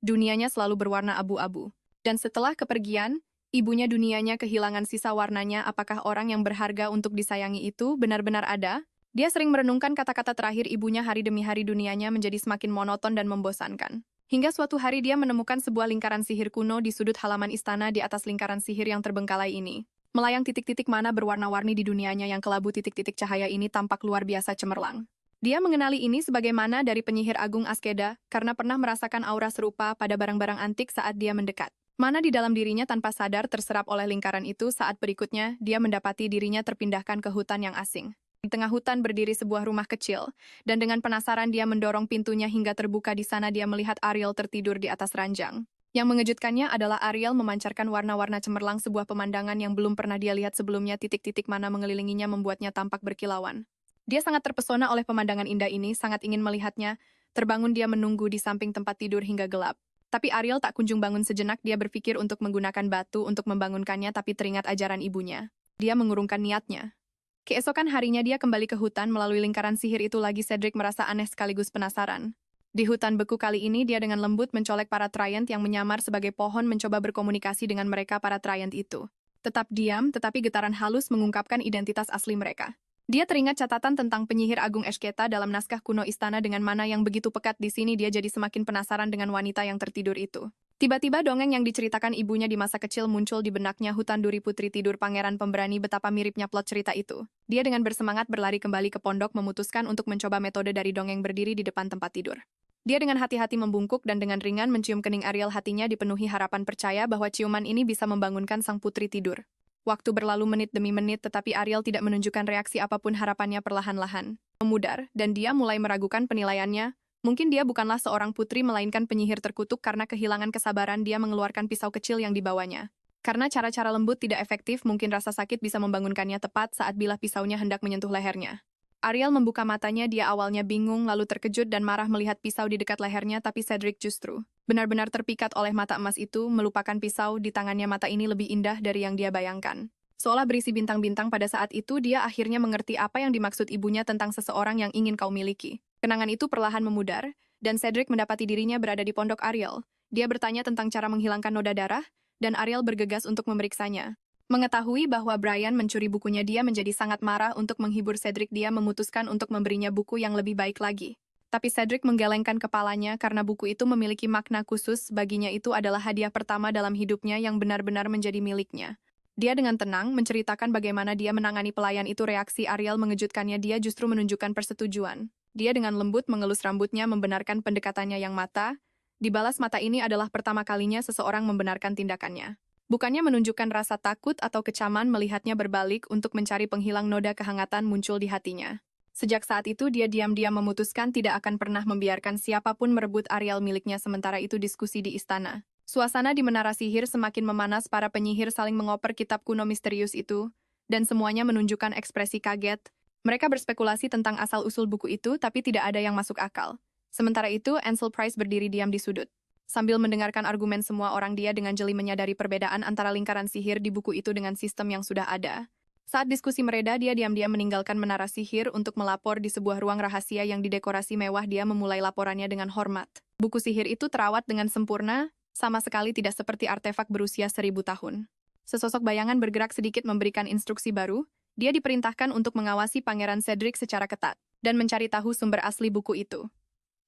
Dunianya selalu berwarna abu-abu. Dan setelah kepergian, ibunya dunianya kehilangan sisa warnanya. Apakah orang yang berharga untuk disayangi itu benar-benar ada? Dia sering merenungkan kata-kata terakhir ibunya hari demi hari dunianya menjadi semakin monoton dan membosankan. Hingga suatu hari dia menemukan sebuah lingkaran sihir kuno di sudut halaman istana di atas lingkaran sihir yang terbengkalai ini. Melayang titik-titik mana berwarna-warni di dunianya yang kelabu titik-titik cahaya ini tampak luar biasa cemerlang. Dia mengenali ini sebagaimana dari penyihir agung Askeda karena pernah merasakan aura serupa pada barang-barang antik saat dia mendekat. Mana di dalam dirinya tanpa sadar terserap oleh lingkaran itu saat berikutnya dia mendapati dirinya terpindahkan ke hutan yang asing. Di tengah hutan berdiri sebuah rumah kecil, dan dengan penasaran dia mendorong pintunya hingga terbuka. Di sana dia melihat Ariel tertidur di atas ranjang. Yang mengejutkannya adalah Ariel memancarkan warna-warna cemerlang sebuah pemandangan yang belum pernah dia lihat sebelumnya. Titik-titik mana mengelilinginya membuatnya tampak berkilauan. Dia sangat terpesona oleh pemandangan indah ini, sangat ingin melihatnya. Terbangun dia menunggu di samping tempat tidur hingga gelap. Tapi Ariel tak kunjung bangun sejenak, dia berpikir untuk menggunakan batu untuk membangunkannya tapi teringat ajaran ibunya. Dia mengurungkan niatnya. Keesokan harinya dia kembali ke hutan melalui lingkaran sihir itu lagi. Cedric merasa aneh sekaligus penasaran. Di hutan beku kali ini dia dengan lembut mencolek para Tryent yang menyamar sebagai pohon mencoba berkomunikasi dengan mereka para Tryent itu. Tetap diam, tetapi getaran halus mengungkapkan identitas asli mereka. Dia teringat catatan tentang penyihir agung Eshketa dalam naskah kuno istana dengan mana yang begitu pekat di sini dia jadi semakin penasaran dengan wanita yang tertidur itu. Tiba-tiba dongeng yang diceritakan ibunya di masa kecil muncul di benaknya. Hutan Duri Putri Tidur Pangeran Pemberani, betapa miripnya plot cerita itu. Dia dengan bersemangat berlari kembali ke pondok memutuskan untuk mencoba metode dari dongeng berdiri di depan tempat tidur. Dia dengan hati-hati membungkuk dan dengan ringan mencium kening Ariel. Hatinya dipenuhi harapan percaya bahwa ciuman ini bisa membangunkan sang putri tidur. Waktu berlalu menit demi menit tetapi Ariel tidak menunjukkan reaksi apapun. Harapannya perlahan-lahan memudar dan dia mulai meragukan penilaiannya. Mungkin dia bukanlah seorang putri melainkan penyihir terkutuk. Karena kehilangan kesabaran dia mengeluarkan pisau kecil yang dibawanya. Karena cara-cara lembut tidak efektif, mungkin rasa sakit bisa membangunkannya tepat saat bilah pisaunya hendak menyentuh lehernya. Ariel membuka matanya, dia awalnya bingung lalu terkejut dan marah melihat pisau di dekat lehernya, tapi Cedric justru benar-benar terpikat oleh mata emas itu. Melupakan pisau di tangannya, mata ini lebih indah dari yang dia bayangkan. Seolah berisi bintang-bintang. Pada saat itu dia akhirnya mengerti apa yang dimaksud ibunya tentang seseorang yang ingin kau miliki. Kenangan itu perlahan memudar, dan Cedric mendapati dirinya berada di pondok Ariel. Dia bertanya tentang cara menghilangkan noda darah, dan Ariel bergegas untuk memeriksanya. Mengetahui bahwa Brian mencuri bukunya, dia menjadi sangat marah. Untuk menghibur Cedric, dia memutuskan untuk memberinya buku yang lebih baik lagi. Tapi Cedric menggelengkan kepalanya karena buku itu memiliki makna khusus. Baginya itu adalah hadiah pertama dalam hidupnya yang benar-benar menjadi miliknya. Dia dengan tenang menceritakan bagaimana dia menangani pelayan itu. Reaksi Ariel mengejutkannya, dia justru menunjukkan persetujuan. Dia dengan lembut mengelus rambutnya membenarkan pendekatannya yang mata. Dibalas mata ini adalah pertama kalinya seseorang membenarkan tindakannya. Bukannya menunjukkan rasa takut atau kecaman, melihatnya berbalik untuk mencari penghilang noda. Kehangatan muncul di hatinya. Sejak saat itu dia diam-diam memutuskan tidak akan pernah membiarkan siapapun merebut Ariel miliknya. Sementara itu diskusi di istana. Suasana di menara sihir semakin memanas, para penyihir saling mengoper kitab kuno misterius itu, dan semuanya menunjukkan ekspresi kaget. Mereka berspekulasi tentang asal-usul buku itu, tapi tidak ada yang masuk akal. Sementara itu, Ansel Price berdiri diam di sudut. Sambil mendengarkan argumen semua orang, dia dengan jeli menyadari perbedaan antara lingkaran sihir di buku itu dengan sistem yang sudah ada. Saat diskusi mereda, dia diam-diam meninggalkan menara sihir untuk melapor di sebuah ruang rahasia yang didekorasi mewah. Dia memulai laporannya dengan hormat. Buku sihir itu terawat dengan sempurna, sama sekali tidak seperti artefak berusia 1000 tahun. Sesosok bayangan bergerak sedikit memberikan instruksi baru. Dia diperintahkan untuk mengawasi Pangeran Cedric secara ketat dan mencari tahu sumber asli buku itu.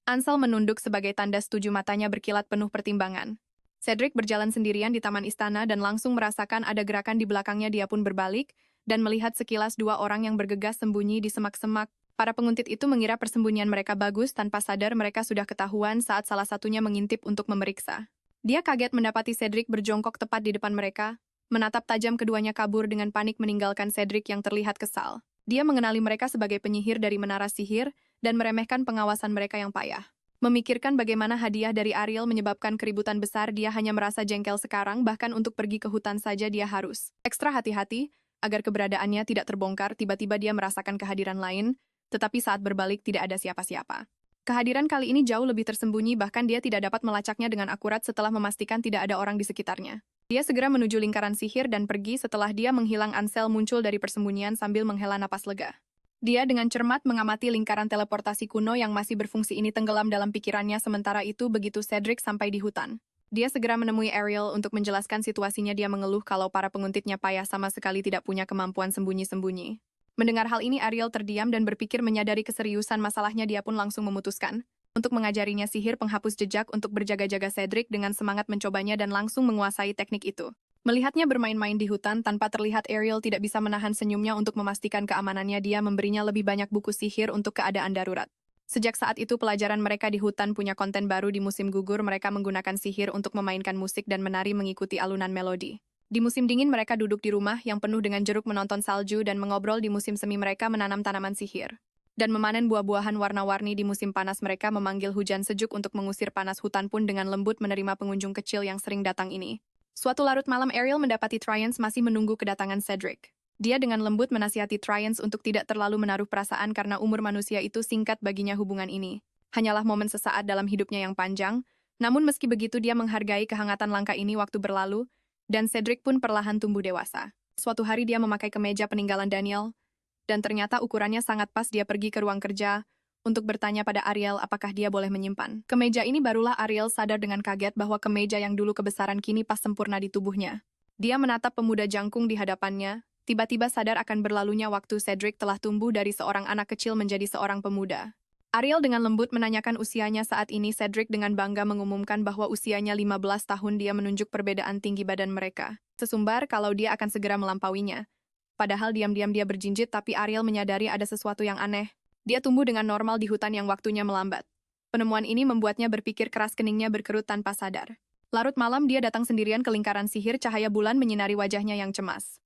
Ansel menunduk sebagai tanda setuju, matanya berkilat penuh pertimbangan. Cedric berjalan sendirian di taman istana dan langsung merasakan ada gerakan di belakangnya. Dia pun berbalik dan melihat sekilas dua orang yang bergegas sembunyi di semak-semak. Para penguntit itu mengira persembunyian mereka bagus, tanpa sadar mereka sudah ketahuan saat salah satunya mengintip untuk memeriksa. Dia kaget mendapati Cedric berjongkok tepat di depan mereka, menatap tajam keduanya kabur dengan panik meninggalkan Cedric yang terlihat kesal. Dia mengenali mereka sebagai penyihir dari menara sihir dan meremehkan pengawasan mereka yang payah. Memikirkan bagaimana hadiah dari Ariel menyebabkan keributan besar, dia hanya merasa jengkel sekarang, bahkan untuk pergi ke hutan saja dia harus ekstra hati-hati agar keberadaannya tidak terbongkar. Tiba-tiba dia merasakan kehadiran lain, tetapi saat berbalik tidak ada siapa-siapa. Kehadiran kali ini jauh lebih tersembunyi, bahkan dia tidak dapat melacaknya dengan akurat setelah memastikan tidak ada orang di sekitarnya. Dia segera menuju lingkaran sihir dan pergi. Setelah dia menghilang, Ansel muncul dari persembunyian sambil menghela napas lega. Dia dengan cermat mengamati lingkaran teleportasi kuno yang masih berfungsi ini tenggelam dalam pikirannya. Sementara itu, begitu Cedric sampai di hutan, dia segera menemui Ariel untuk menjelaskan situasinya. Dia mengeluh kalau para penguntitnya payah, sama sekali tidak punya kemampuan sembunyi-sembunyi. Mendengar hal ini, Ariel terdiam dan berpikir. Menyadari keseriusan masalahnya, dia pun langsung memutuskan untuk mengajarinya sihir penghapus jejak untuk berjaga-jaga. Cedric dengan semangat mencobanya dan langsung menguasai teknik itu. Melihatnya bermain-main di hutan tanpa terlihat, Ariel tidak bisa menahan senyumnya. Untuk memastikan keamanannya, dia memberinya lebih banyak buku sihir untuk keadaan darurat. Sejak saat itu, pelajaran mereka di hutan punya konten baru. Di musim gugur, mereka menggunakan sihir untuk memainkan musik dan menari mengikuti alunan melodi. Di musim dingin, mereka duduk di rumah yang penuh dengan jeruk menonton salju dan mengobrol. Di musim semi, mereka menanam tanaman sihir dan memanen buah-buahan warna-warni. Di musim panas, mereka memanggil hujan sejuk untuk mengusir panas. Hutan pun dengan lembut menerima pengunjung kecil yang sering datang ini. Suatu larut malam, Ariel mendapati Triance masih menunggu kedatangan Cedric. Dia dengan lembut menasihati Triance untuk tidak terlalu menaruh perasaan karena umur manusia itu singkat baginya. Hubungan ini hanyalah momen sesaat dalam hidupnya yang panjang. Namun meski begitu, dia menghargai kehangatan langkah ini. Waktu berlalu, dan Cedric pun perlahan tumbuh dewasa. Suatu hari dia memakai kemeja peninggalan Daniel, dan ternyata ukurannya sangat pas. Dia pergi ke ruang kerja untuk bertanya pada Ariel apakah dia boleh menyimpan kemeja ini. Barulah Ariel sadar dengan kaget bahwa kemeja yang dulu kebesaran kini pas sempurna di tubuhnya. Dia menatap pemuda jangkung di hadapannya, tiba-tiba sadar akan berlalunya waktu. Cedric telah tumbuh dari seorang anak kecil menjadi seorang pemuda. Ariel dengan lembut menanyakan usianya saat ini. Cedric dengan bangga mengumumkan bahwa usianya 15 tahun. Dia menunjuk perbedaan tinggi badan mereka sesumbar kalau dia akan segera melampauinya. Padahal diam-diam dia berjinjit, tapi Ariel menyadari ada sesuatu yang aneh. Dia tumbuh dengan normal di hutan yang waktunya melambat. Penemuan ini membuatnya berpikir keras, keningnya berkerut tanpa sadar. Larut malam, dia datang sendirian ke lingkaran sihir. Cahaya bulan menyinari wajahnya yang cemas.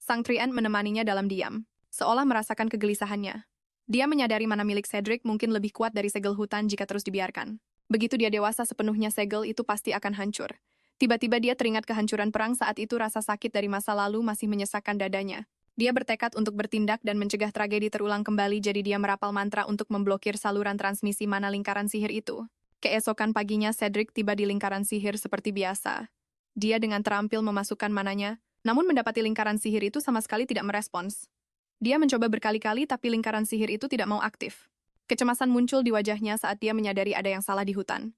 Sang Trian menemaninya dalam diam, seolah merasakan kegelisahannya. Dia menyadari mana milik Cedric mungkin lebih kuat dari segel hutan jika terus dibiarkan. Begitu dia dewasa sepenuhnya, segel itu pasti akan hancur. Tiba-tiba dia teringat kehancuran perang saat itu. Rasa sakit dari masa lalu masih menyesakkan dadanya. Dia bertekad untuk bertindak dan mencegah tragedi terulang kembali. Jadi dia merapal mantra untuk memblokir saluran transmisi mana lingkaran sihir itu. Keesokan paginya, Cedric tiba di lingkaran sihir seperti biasa. Dia dengan terampil memasukkan mananya, namun mendapati lingkaran sihir itu sama sekali tidak merespons. Dia mencoba berkali-kali, tapi lingkaran sihir itu tidak mau aktif. Kecemasan muncul di wajahnya saat dia menyadari ada yang salah di hutan.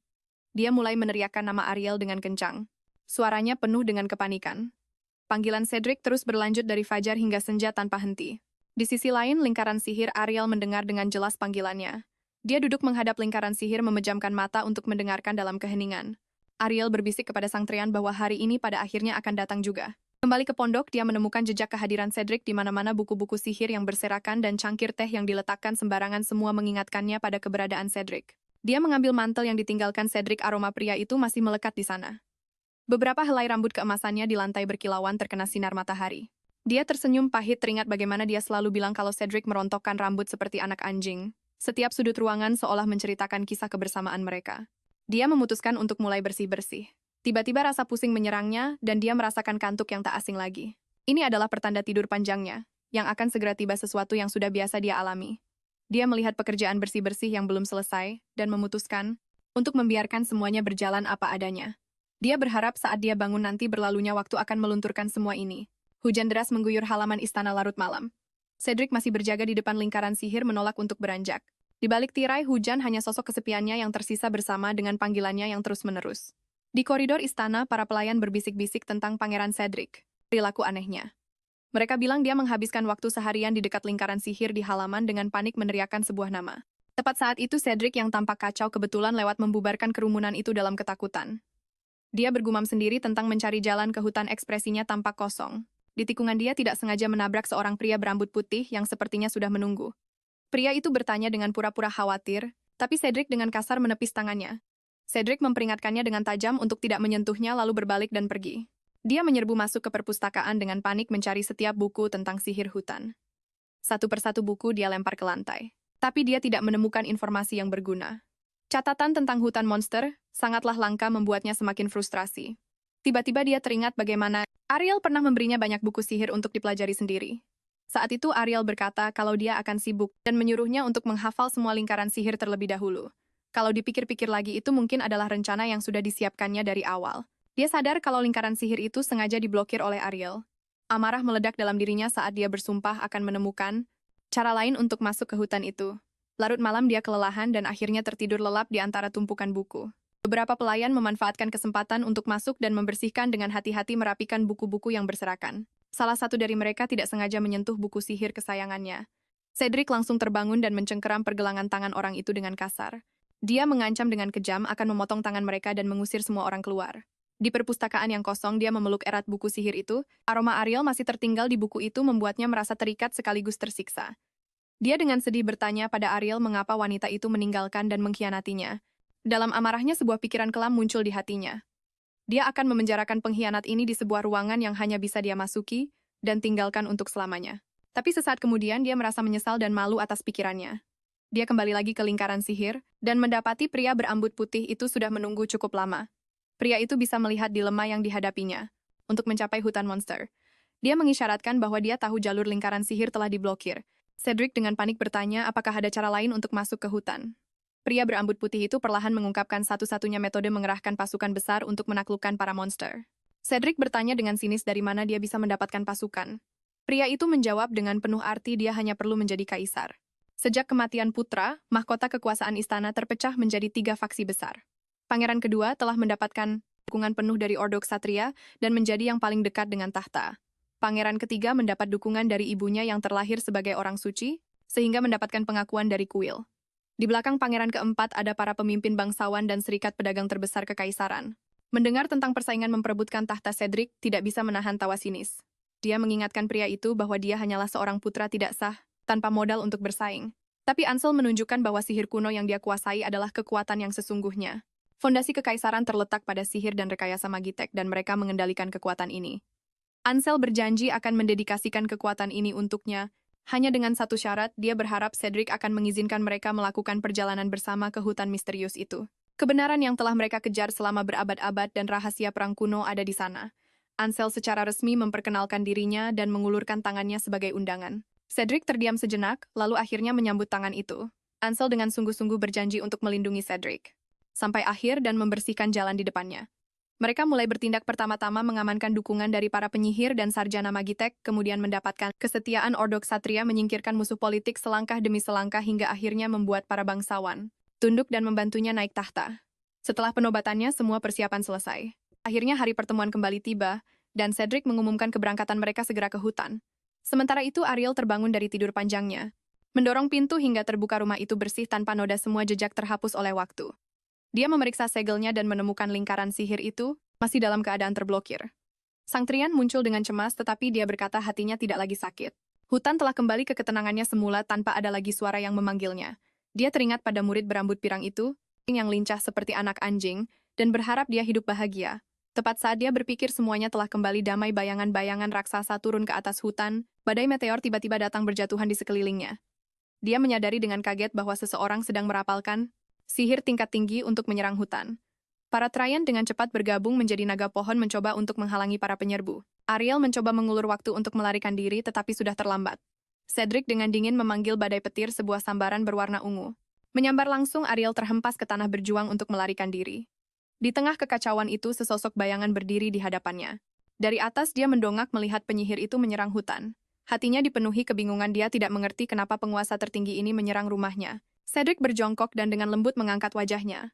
Dia mulai meneriakkan nama Ariel dengan kencang. Suaranya penuh dengan kepanikan. Panggilan Cedric terus berlanjut dari fajar hingga senja tanpa henti. Di sisi lain, lingkaran sihir, Ariel mendengar dengan jelas panggilannya. Dia duduk menghadap lingkaran sihir, memejamkan mata untuk mendengarkan dalam keheningan. Ariel berbisik kepada Sang Trian bahwa hari ini pada akhirnya akan datang juga. Kembali ke pondok, dia menemukan jejak kehadiran Cedric di mana-mana. Buku-buku sihir yang berserakan dan cangkir teh yang diletakkan sembarangan semua mengingatkannya pada keberadaan Cedric. Dia mengambil mantel yang ditinggalkan Cedric. Aroma pria itu masih melekat di sana. Beberapa helai rambut keemasannya di lantai berkilauan terkena sinar matahari. Dia tersenyum pahit, teringat bagaimana dia selalu bilang kalau Cedric merontokkan rambut seperti anak anjing. Setiap sudut ruangan seolah menceritakan kisah kebersamaan mereka. Dia memutuskan untuk mulai bersih-bersih. Tiba-tiba rasa pusing menyerangnya dan dia merasakan kantuk yang tak asing lagi. Ini adalah pertanda tidur panjangnya, yang akan segera tiba, sesuatu yang sudah biasa dia alami. Dia melihat pekerjaan bersih-bersih yang belum selesai dan memutuskan untuk membiarkan semuanya berjalan apa adanya. Dia berharap saat dia bangun nanti, berlalunya waktu akan melunturkan semua ini. Hujan deras mengguyur halaman istana larut malam. Cedric masih berjaga di depan lingkaran sihir, menolak untuk beranjak. Di balik tirai hujan, hanya sosok kesepiannya yang tersisa bersama dengan panggilannya yang terus-menerus. Di koridor istana, para pelayan berbisik-bisik tentang Pangeran Cedric, perilaku anehnya. Mereka bilang dia menghabiskan waktu seharian di dekat lingkaran sihir di halaman dengan panik meneriakkan sebuah nama. Tepat saat itu, Cedric yang tampak kacau kebetulan lewat membubarkan kerumunan itu dalam ketakutan. Dia bergumam sendiri tentang mencari jalan ke hutan. Ekspresinya tampak kosong. Di tikungan dia tidak sengaja menabrak seorang pria berambut putih yang sepertinya sudah menunggu. Pria itu bertanya dengan pura-pura khawatir, tapi Cedric dengan kasar menepis tangannya. Cedric memperingatkannya dengan tajam untuk tidak menyentuhnya lalu berbalik dan pergi. Dia menyerbu masuk ke perpustakaan dengan panik mencari setiap buku tentang sihir hutan. Satu persatu buku dia lempar ke lantai. Tapi dia tidak menemukan informasi yang berguna. Catatan tentang hutan monster sangatlah langka membuatnya semakin frustrasi. Tiba-tiba dia teringat bagaimana Ariel pernah memberinya banyak buku sihir untuk dipelajari sendiri. Saat itu Ariel berkata kalau dia akan sibuk dan menyuruhnya untuk menghafal semua lingkaran sihir terlebih dahulu. Kalau dipikir-pikir lagi itu mungkin adalah rencana yang sudah disiapkannya dari awal. Dia sadar kalau lingkaran sihir itu sengaja diblokir oleh Ariel. Amarah meledak dalam dirinya saat dia bersumpah akan menemukan cara lain untuk masuk ke hutan itu. Larut malam dia kelelahan dan akhirnya tertidur lelap di antara tumpukan buku. Beberapa pelayan memanfaatkan kesempatan untuk masuk dan membersihkan dengan hati-hati merapikan buku-buku yang berserakan. Salah satu dari mereka tidak sengaja menyentuh buku sihir kesayangannya. Cedric langsung terbangun dan mencengkeram pergelangan tangan orang itu dengan kasar. Dia mengancam dengan kejam akan memotong tangan mereka dan mengusir semua orang keluar. Di perpustakaan yang kosong, dia memeluk erat buku sihir itu. Aroma Ariel masih tertinggal di buku itu membuatnya merasa terikat sekaligus tersiksa. Dia dengan sedih bertanya pada Ariel mengapa wanita itu meninggalkan dan mengkhianatinya. Dalam amarahnya sebuah pikiran kelam muncul di hatinya. Dia akan memenjarakan pengkhianat ini di sebuah ruangan yang hanya bisa dia masuki dan tinggalkan untuk selamanya. Tapi sesaat kemudian dia merasa menyesal dan malu atas pikirannya. Dia kembali lagi ke lingkaran sihir dan mendapati pria berambut putih itu sudah menunggu cukup lama. Pria itu bisa melihat dilema yang dihadapinya untuk mencapai hutan monster. Dia mengisyaratkan bahwa dia tahu jalur lingkaran sihir telah diblokir. Cedric dengan panik bertanya apakah ada cara lain untuk masuk ke hutan. Pria berambut putih itu perlahan mengungkapkan satu-satunya metode mengerahkan pasukan besar untuk menaklukkan para monster. Cedric bertanya dengan sinis dari mana dia bisa mendapatkan pasukan. Pria itu menjawab dengan penuh arti dia hanya perlu menjadi kaisar. Sejak kematian putra, mahkota kekuasaan istana terpecah menjadi 3 faksi besar. Pangeran kedua telah mendapatkan dukungan penuh dari Ordo Ksatria dan menjadi yang paling dekat dengan tahta. Pangeran ketiga mendapat dukungan dari ibunya yang terlahir sebagai orang suci, sehingga mendapatkan pengakuan dari kuil. Di belakang pangeran keempat ada para pemimpin bangsawan dan serikat pedagang terbesar kekaisaran. Mendengar tentang persaingan memperebutkan tahta Cedric tidak bisa menahan tawa sinis. Dia mengingatkan pria itu bahwa dia hanyalah seorang putra tidak sah, tanpa modal untuk bersaing. Tapi Ansel menunjukkan bahwa sihir kuno yang dia kuasai adalah kekuatan yang sesungguhnya. Fondasi kekaisaran terletak pada sihir dan rekayasa Magitek dan mereka mengendalikan kekuatan ini. Ansel berjanji akan mendedikasikan kekuatan ini untuknya. Hanya dengan satu syarat, dia berharap Cedric akan mengizinkan mereka melakukan perjalanan bersama ke hutan misterius itu. Kebenaran yang telah mereka kejar selama berabad-abad dan rahasia perang kuno ada di sana. Ansel secara resmi memperkenalkan dirinya dan mengulurkan tangannya sebagai undangan. Cedric terdiam sejenak, lalu akhirnya menyambut tangan itu. Ansel dengan sungguh-sungguh berjanji untuk melindungi Cedric sampai akhir dan membersihkan jalan di depannya. Mereka mulai bertindak pertama-tama mengamankan dukungan dari para penyihir dan sarjana Magitek, kemudian mendapatkan kesetiaan Ordo Ksatria menyingkirkan musuh politik selangkah demi selangkah hingga akhirnya membuat para bangsawan tunduk dan membantunya naik tahta. Setelah penobatannya, semua persiapan selesai. Akhirnya hari pertemuan kembali tiba, dan Cedric mengumumkan keberangkatan mereka segera ke hutan. Sementara itu Ariel terbangun dari tidur panjangnya, mendorong pintu hingga terbuka rumah itu bersih tanpa noda semua jejak terhapus oleh waktu. Dia memeriksa segelnya dan menemukan lingkaran sihir itu masih dalam keadaan terblokir. Sang Trian muncul dengan cemas tetapi dia berkata hatinya tidak lagi sakit. Hutan telah kembali ke ketenangannya semula tanpa ada lagi suara yang memanggilnya. Dia teringat pada murid berambut pirang itu, yang lincah seperti anak anjing, dan berharap dia hidup bahagia. Tepat saat dia berpikir semuanya telah kembali damai bayangan-bayangan raksasa turun ke atas hutan, badai meteor tiba-tiba datang berjatuhan di sekelilingnya. Dia menyadari dengan kaget bahwa seseorang sedang merapalkan sihir tingkat tinggi untuk menyerang hutan. Para Traian dengan cepat bergabung menjadi naga pohon mencoba untuk menghalangi para penyerbu. Ariel mencoba mengulur waktu untuk melarikan diri tetapi sudah terlambat. Cedric dengan dingin memanggil badai petir sebuah sambaran berwarna ungu. Menyambar langsung Ariel terhempas ke tanah berjuang untuk melarikan diri. Di tengah kekacauan itu sesosok bayangan berdiri di hadapannya. Dari atas dia mendongak melihat penyihir itu menyerang hutan. Hatinya dipenuhi kebingungan dia tidak mengerti kenapa penguasa tertinggi ini menyerang rumahnya. Cedric berjongkok dan dengan lembut mengangkat wajahnya.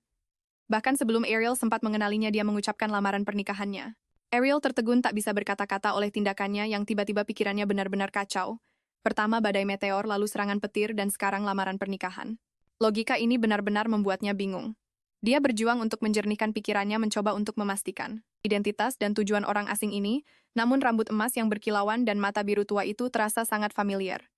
Bahkan sebelum Ariel sempat mengenalinya dia mengucapkan lamaran pernikahannya. Ariel tertegun tak bisa berkata-kata oleh tindakannya yang tiba-tiba pikirannya benar-benar kacau. Pertama badai meteor, lalu serangan petir, dan sekarang lamaran pernikahan. Logika ini benar-benar membuatnya bingung. Dia berjuang untuk menjernihkan pikirannya mencoba untuk memastikan identitas dan tujuan orang asing ini, namun rambut emas yang berkilauan dan mata biru tua itu terasa sangat familiar.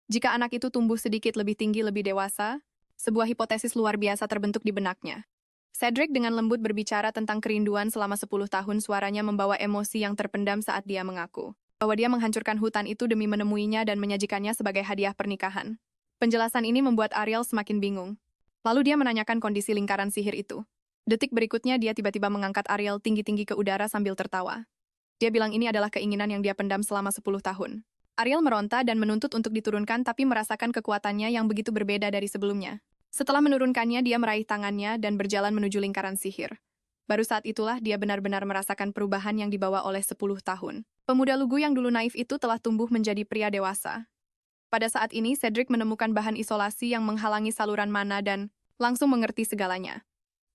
Jika anak itu tumbuh sedikit lebih tinggi lebih dewasa, sebuah hipotesis luar biasa terbentuk di benaknya. Cedric dengan lembut berbicara tentang kerinduan selama 10 tahun, suaranya membawa emosi yang terpendam saat dia mengaku bahwa dia menghancurkan hutan itu demi menemuinya dan menyajikannya sebagai hadiah pernikahan. Penjelasan ini membuat Ariel semakin bingung. Lalu dia menanyakan kondisi lingkaran sihir itu. Detik berikutnya dia tiba-tiba mengangkat Ariel tinggi-tinggi ke udara sambil tertawa. Dia bilang ini adalah keinginan yang dia pendam selama 10 tahun. Ariel meronta dan menuntut untuk diturunkan tapi merasakan kekuatannya yang begitu berbeda dari sebelumnya. Setelah menurunkannya, dia meraih tangannya dan berjalan menuju lingkaran sihir. Baru saat itulah dia benar-benar merasakan perubahan yang dibawa oleh 10 tahun. Pemuda lugu yang dulu naif itu telah tumbuh menjadi pria dewasa. Pada saat ini, Cedric menemukan bahan isolasi yang menghalangi saluran mana dan langsung mengerti segalanya.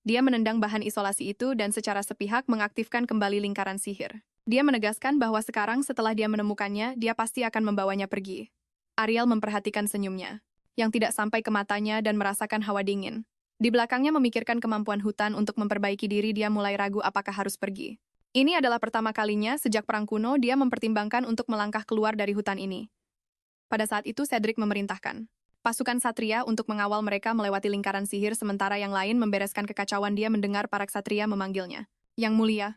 Dia menendang bahan isolasi itu dan secara sepihak mengaktifkan kembali lingkaran sihir. Dia menegaskan bahwa sekarang setelah dia menemukannya, dia pasti akan membawanya pergi. Ariel memperhatikan senyumnya, yang tidak sampai ke matanya dan merasakan hawa dingin. Di belakangnya memikirkan kemampuan hutan untuk memperbaiki diri, dia mulai ragu apakah harus pergi. Ini adalah pertama kalinya sejak perang kuno dia mempertimbangkan untuk melangkah keluar dari hutan ini. Pada saat itu Cedric memerintahkan pasukan satria untuk mengawal mereka melewati lingkaran sihir sementara yang lain membereskan kekacauan. Dia mendengar para ksatria memanggilnya. Yang mulia.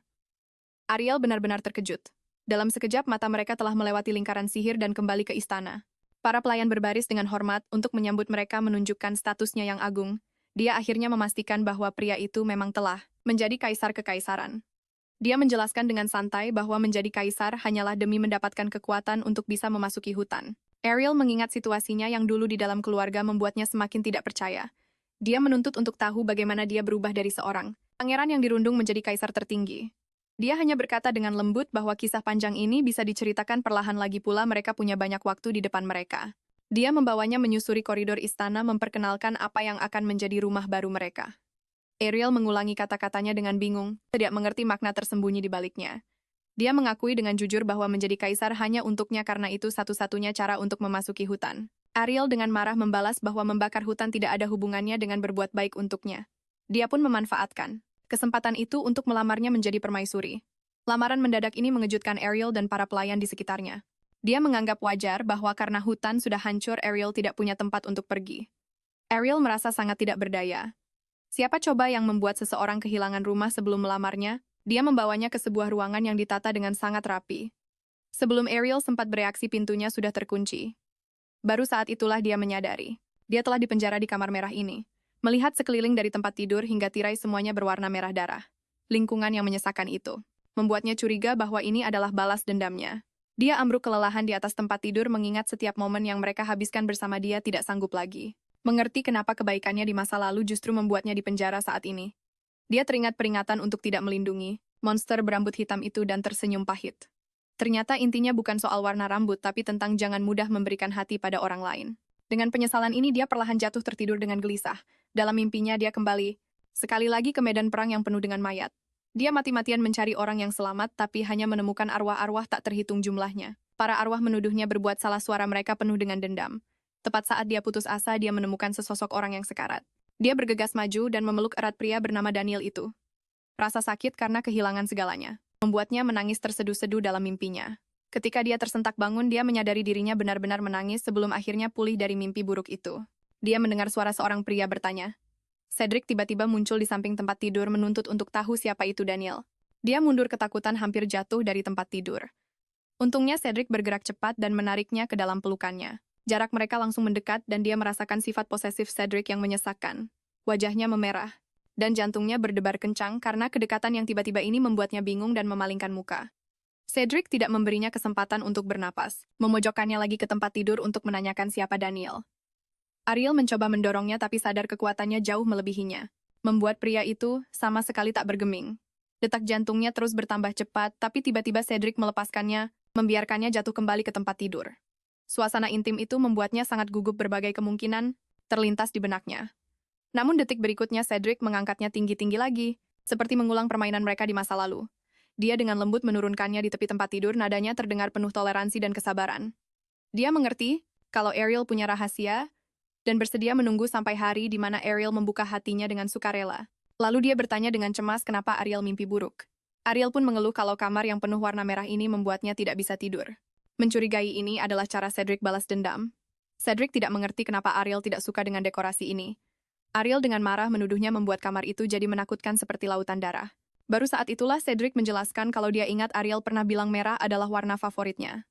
Ariel benar-benar terkejut. Dalam sekejap mata mereka telah melewati lingkaran sihir dan kembali ke istana. Para pelayan berbaris dengan hormat untuk menyambut mereka menunjukkan statusnya yang agung. Dia akhirnya memastikan bahwa pria itu memang telah menjadi kaisar kekaisaran. Dia menjelaskan dengan santai bahwa menjadi kaisar hanyalah demi mendapatkan kekuatan untuk bisa memasuki hutan. Ariel mengingat situasinya yang dulu di dalam keluarga membuatnya semakin tidak percaya. Dia menuntut untuk tahu bagaimana dia berubah dari seorang pangeran yang dirundung menjadi kaisar tertinggi. Dia hanya berkata dengan lembut bahwa kisah panjang ini bisa diceritakan perlahan, lagi pula mereka punya banyak waktu di depan mereka. Dia membawanya menyusuri koridor istana memperkenalkan apa yang akan menjadi rumah baru mereka. Ariel mengulangi kata-katanya dengan bingung, tidak mengerti makna tersembunyi di baliknya. Dia mengakui dengan jujur bahwa menjadi kaisar hanya untuknya karena itu satu-satunya cara untuk memasuki hutan. Ariel dengan marah membalas bahwa membakar hutan tidak ada hubungannya dengan berbuat baik untuknya. Dia pun memanfaatkan kesempatan itu untuk melamarnya menjadi permaisuri. Lamaran mendadak ini mengejutkan Ariel dan para pelayan di sekitarnya. Dia menganggap wajar bahwa karena hutan sudah hancur, Ariel tidak punya tempat untuk pergi. Ariel merasa sangat tidak berdaya. Siapa coba yang membuat seseorang kehilangan rumah sebelum melamarnya? Dia membawanya ke sebuah ruangan yang ditata dengan sangat rapi. Sebelum Ariel sempat bereaksi, pintunya sudah terkunci. Baru saat itulah dia menyadari. Dia telah dipenjara di kamar merah ini. Melihat sekeliling dari tempat tidur hingga tirai semuanya berwarna merah darah. Lingkungan yang menyesakan itu membuatnya curiga bahwa ini adalah balas dendamnya. Dia ambruk kelelahan di atas tempat tidur mengingat setiap momen yang mereka habiskan bersama. Dia tidak sanggup lagi mengerti kenapa kebaikannya di masa lalu justru membuatnya dipenjara saat ini. Dia teringat peringatan untuk tidak melindungi monster berambut hitam itu dan tersenyum pahit. Ternyata intinya bukan soal warna rambut tapi tentang jangan mudah memberikan hati pada orang lain. Dengan penyesalan ini dia perlahan jatuh tertidur dengan gelisah. Dalam mimpinya dia kembali sekali lagi ke medan perang yang penuh dengan mayat. Dia mati-matian mencari orang yang selamat tapi hanya menemukan arwah-arwah tak terhitung jumlahnya. Para arwah menuduhnya berbuat salah, suara mereka penuh dengan dendam. Tepat saat dia putus asa, dia menemukan sesosok orang yang sekarat. Dia bergegas maju dan memeluk erat pria bernama Daniel itu. Rasa sakit karena kehilangan segalanya membuatnya menangis terseduh-seduh dalam mimpinya. Ketika dia tersentak bangun, dia menyadari dirinya benar-benar menangis sebelum akhirnya pulih dari mimpi buruk itu. Dia mendengar suara seorang pria bertanya. Cedric tiba-tiba muncul di samping tempat tidur menuntut untuk tahu siapa itu Daniel. Dia mundur ketakutan, hampir jatuh dari tempat tidur. Untungnya Cedric bergerak cepat dan menariknya ke dalam pelukannya. Jarak mereka langsung mendekat dan dia merasakan sifat posesif Cedric yang menyesakkan. Wajahnya memerah, dan jantungnya berdebar kencang karena kedekatan yang tiba-tiba ini membuatnya bingung dan memalingkan muka. Cedric tidak memberinya kesempatan untuk bernapas, memojokkannya lagi ke tempat tidur untuk menanyakan siapa Daniel. Ariel mencoba mendorongnya tapi sadar kekuatannya jauh melebihinya, membuat pria itu sama sekali tak bergeming. Detak jantungnya terus bertambah cepat, tapi tiba-tiba Cedric melepaskannya, membiarkannya jatuh kembali ke tempat tidur. Suasana intim itu membuatnya sangat gugup, berbagai kemungkinan terlintas di benaknya. Namun detik berikutnya Cedric mengangkatnya tinggi-tinggi lagi, seperti mengulang permainan mereka di masa lalu. Dia dengan lembut menurunkannya di tepi tempat tidur, nadanya terdengar penuh toleransi dan kesabaran. Dia mengerti kalau Ariel punya rahasia, dan bersedia menunggu sampai hari di mana Ariel membuka hatinya dengan sukarela. Lalu dia bertanya dengan cemas kenapa Ariel mimpi buruk. Ariel pun mengeluh kalau kamar yang penuh warna merah ini membuatnya tidak bisa tidur. Mencurigai ini adalah cara Cedric balas dendam. Cedric tidak mengerti kenapa Ariel tidak suka dengan dekorasi ini. Ariel dengan marah menuduhnya membuat kamar itu jadi menakutkan seperti lautan darah. Baru saat itulah Cedric menjelaskan kalau dia ingat Ariel pernah bilang merah adalah warna favoritnya.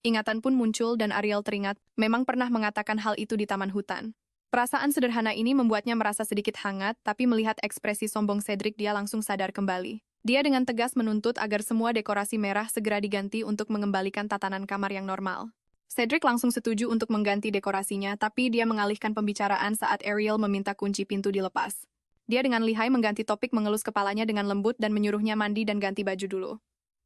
Ingatan pun muncul dan Ariel teringat memang pernah mengatakan hal itu di taman hutan. Perasaan sederhana ini membuatnya merasa sedikit hangat, tapi melihat ekspresi sombong Cedric dia langsung sadar kembali. Dia dengan tegas menuntut agar semua dekorasi merah segera diganti untuk mengembalikan tatanan kamar yang normal. Cedric langsung setuju untuk mengganti dekorasinya, tapi dia mengalihkan pembicaraan saat Ariel meminta kunci pintu dilepas. Dia dengan lihai mengganti topik mengelus kepalanya dengan lembut dan menyuruhnya mandi dan ganti baju dulu.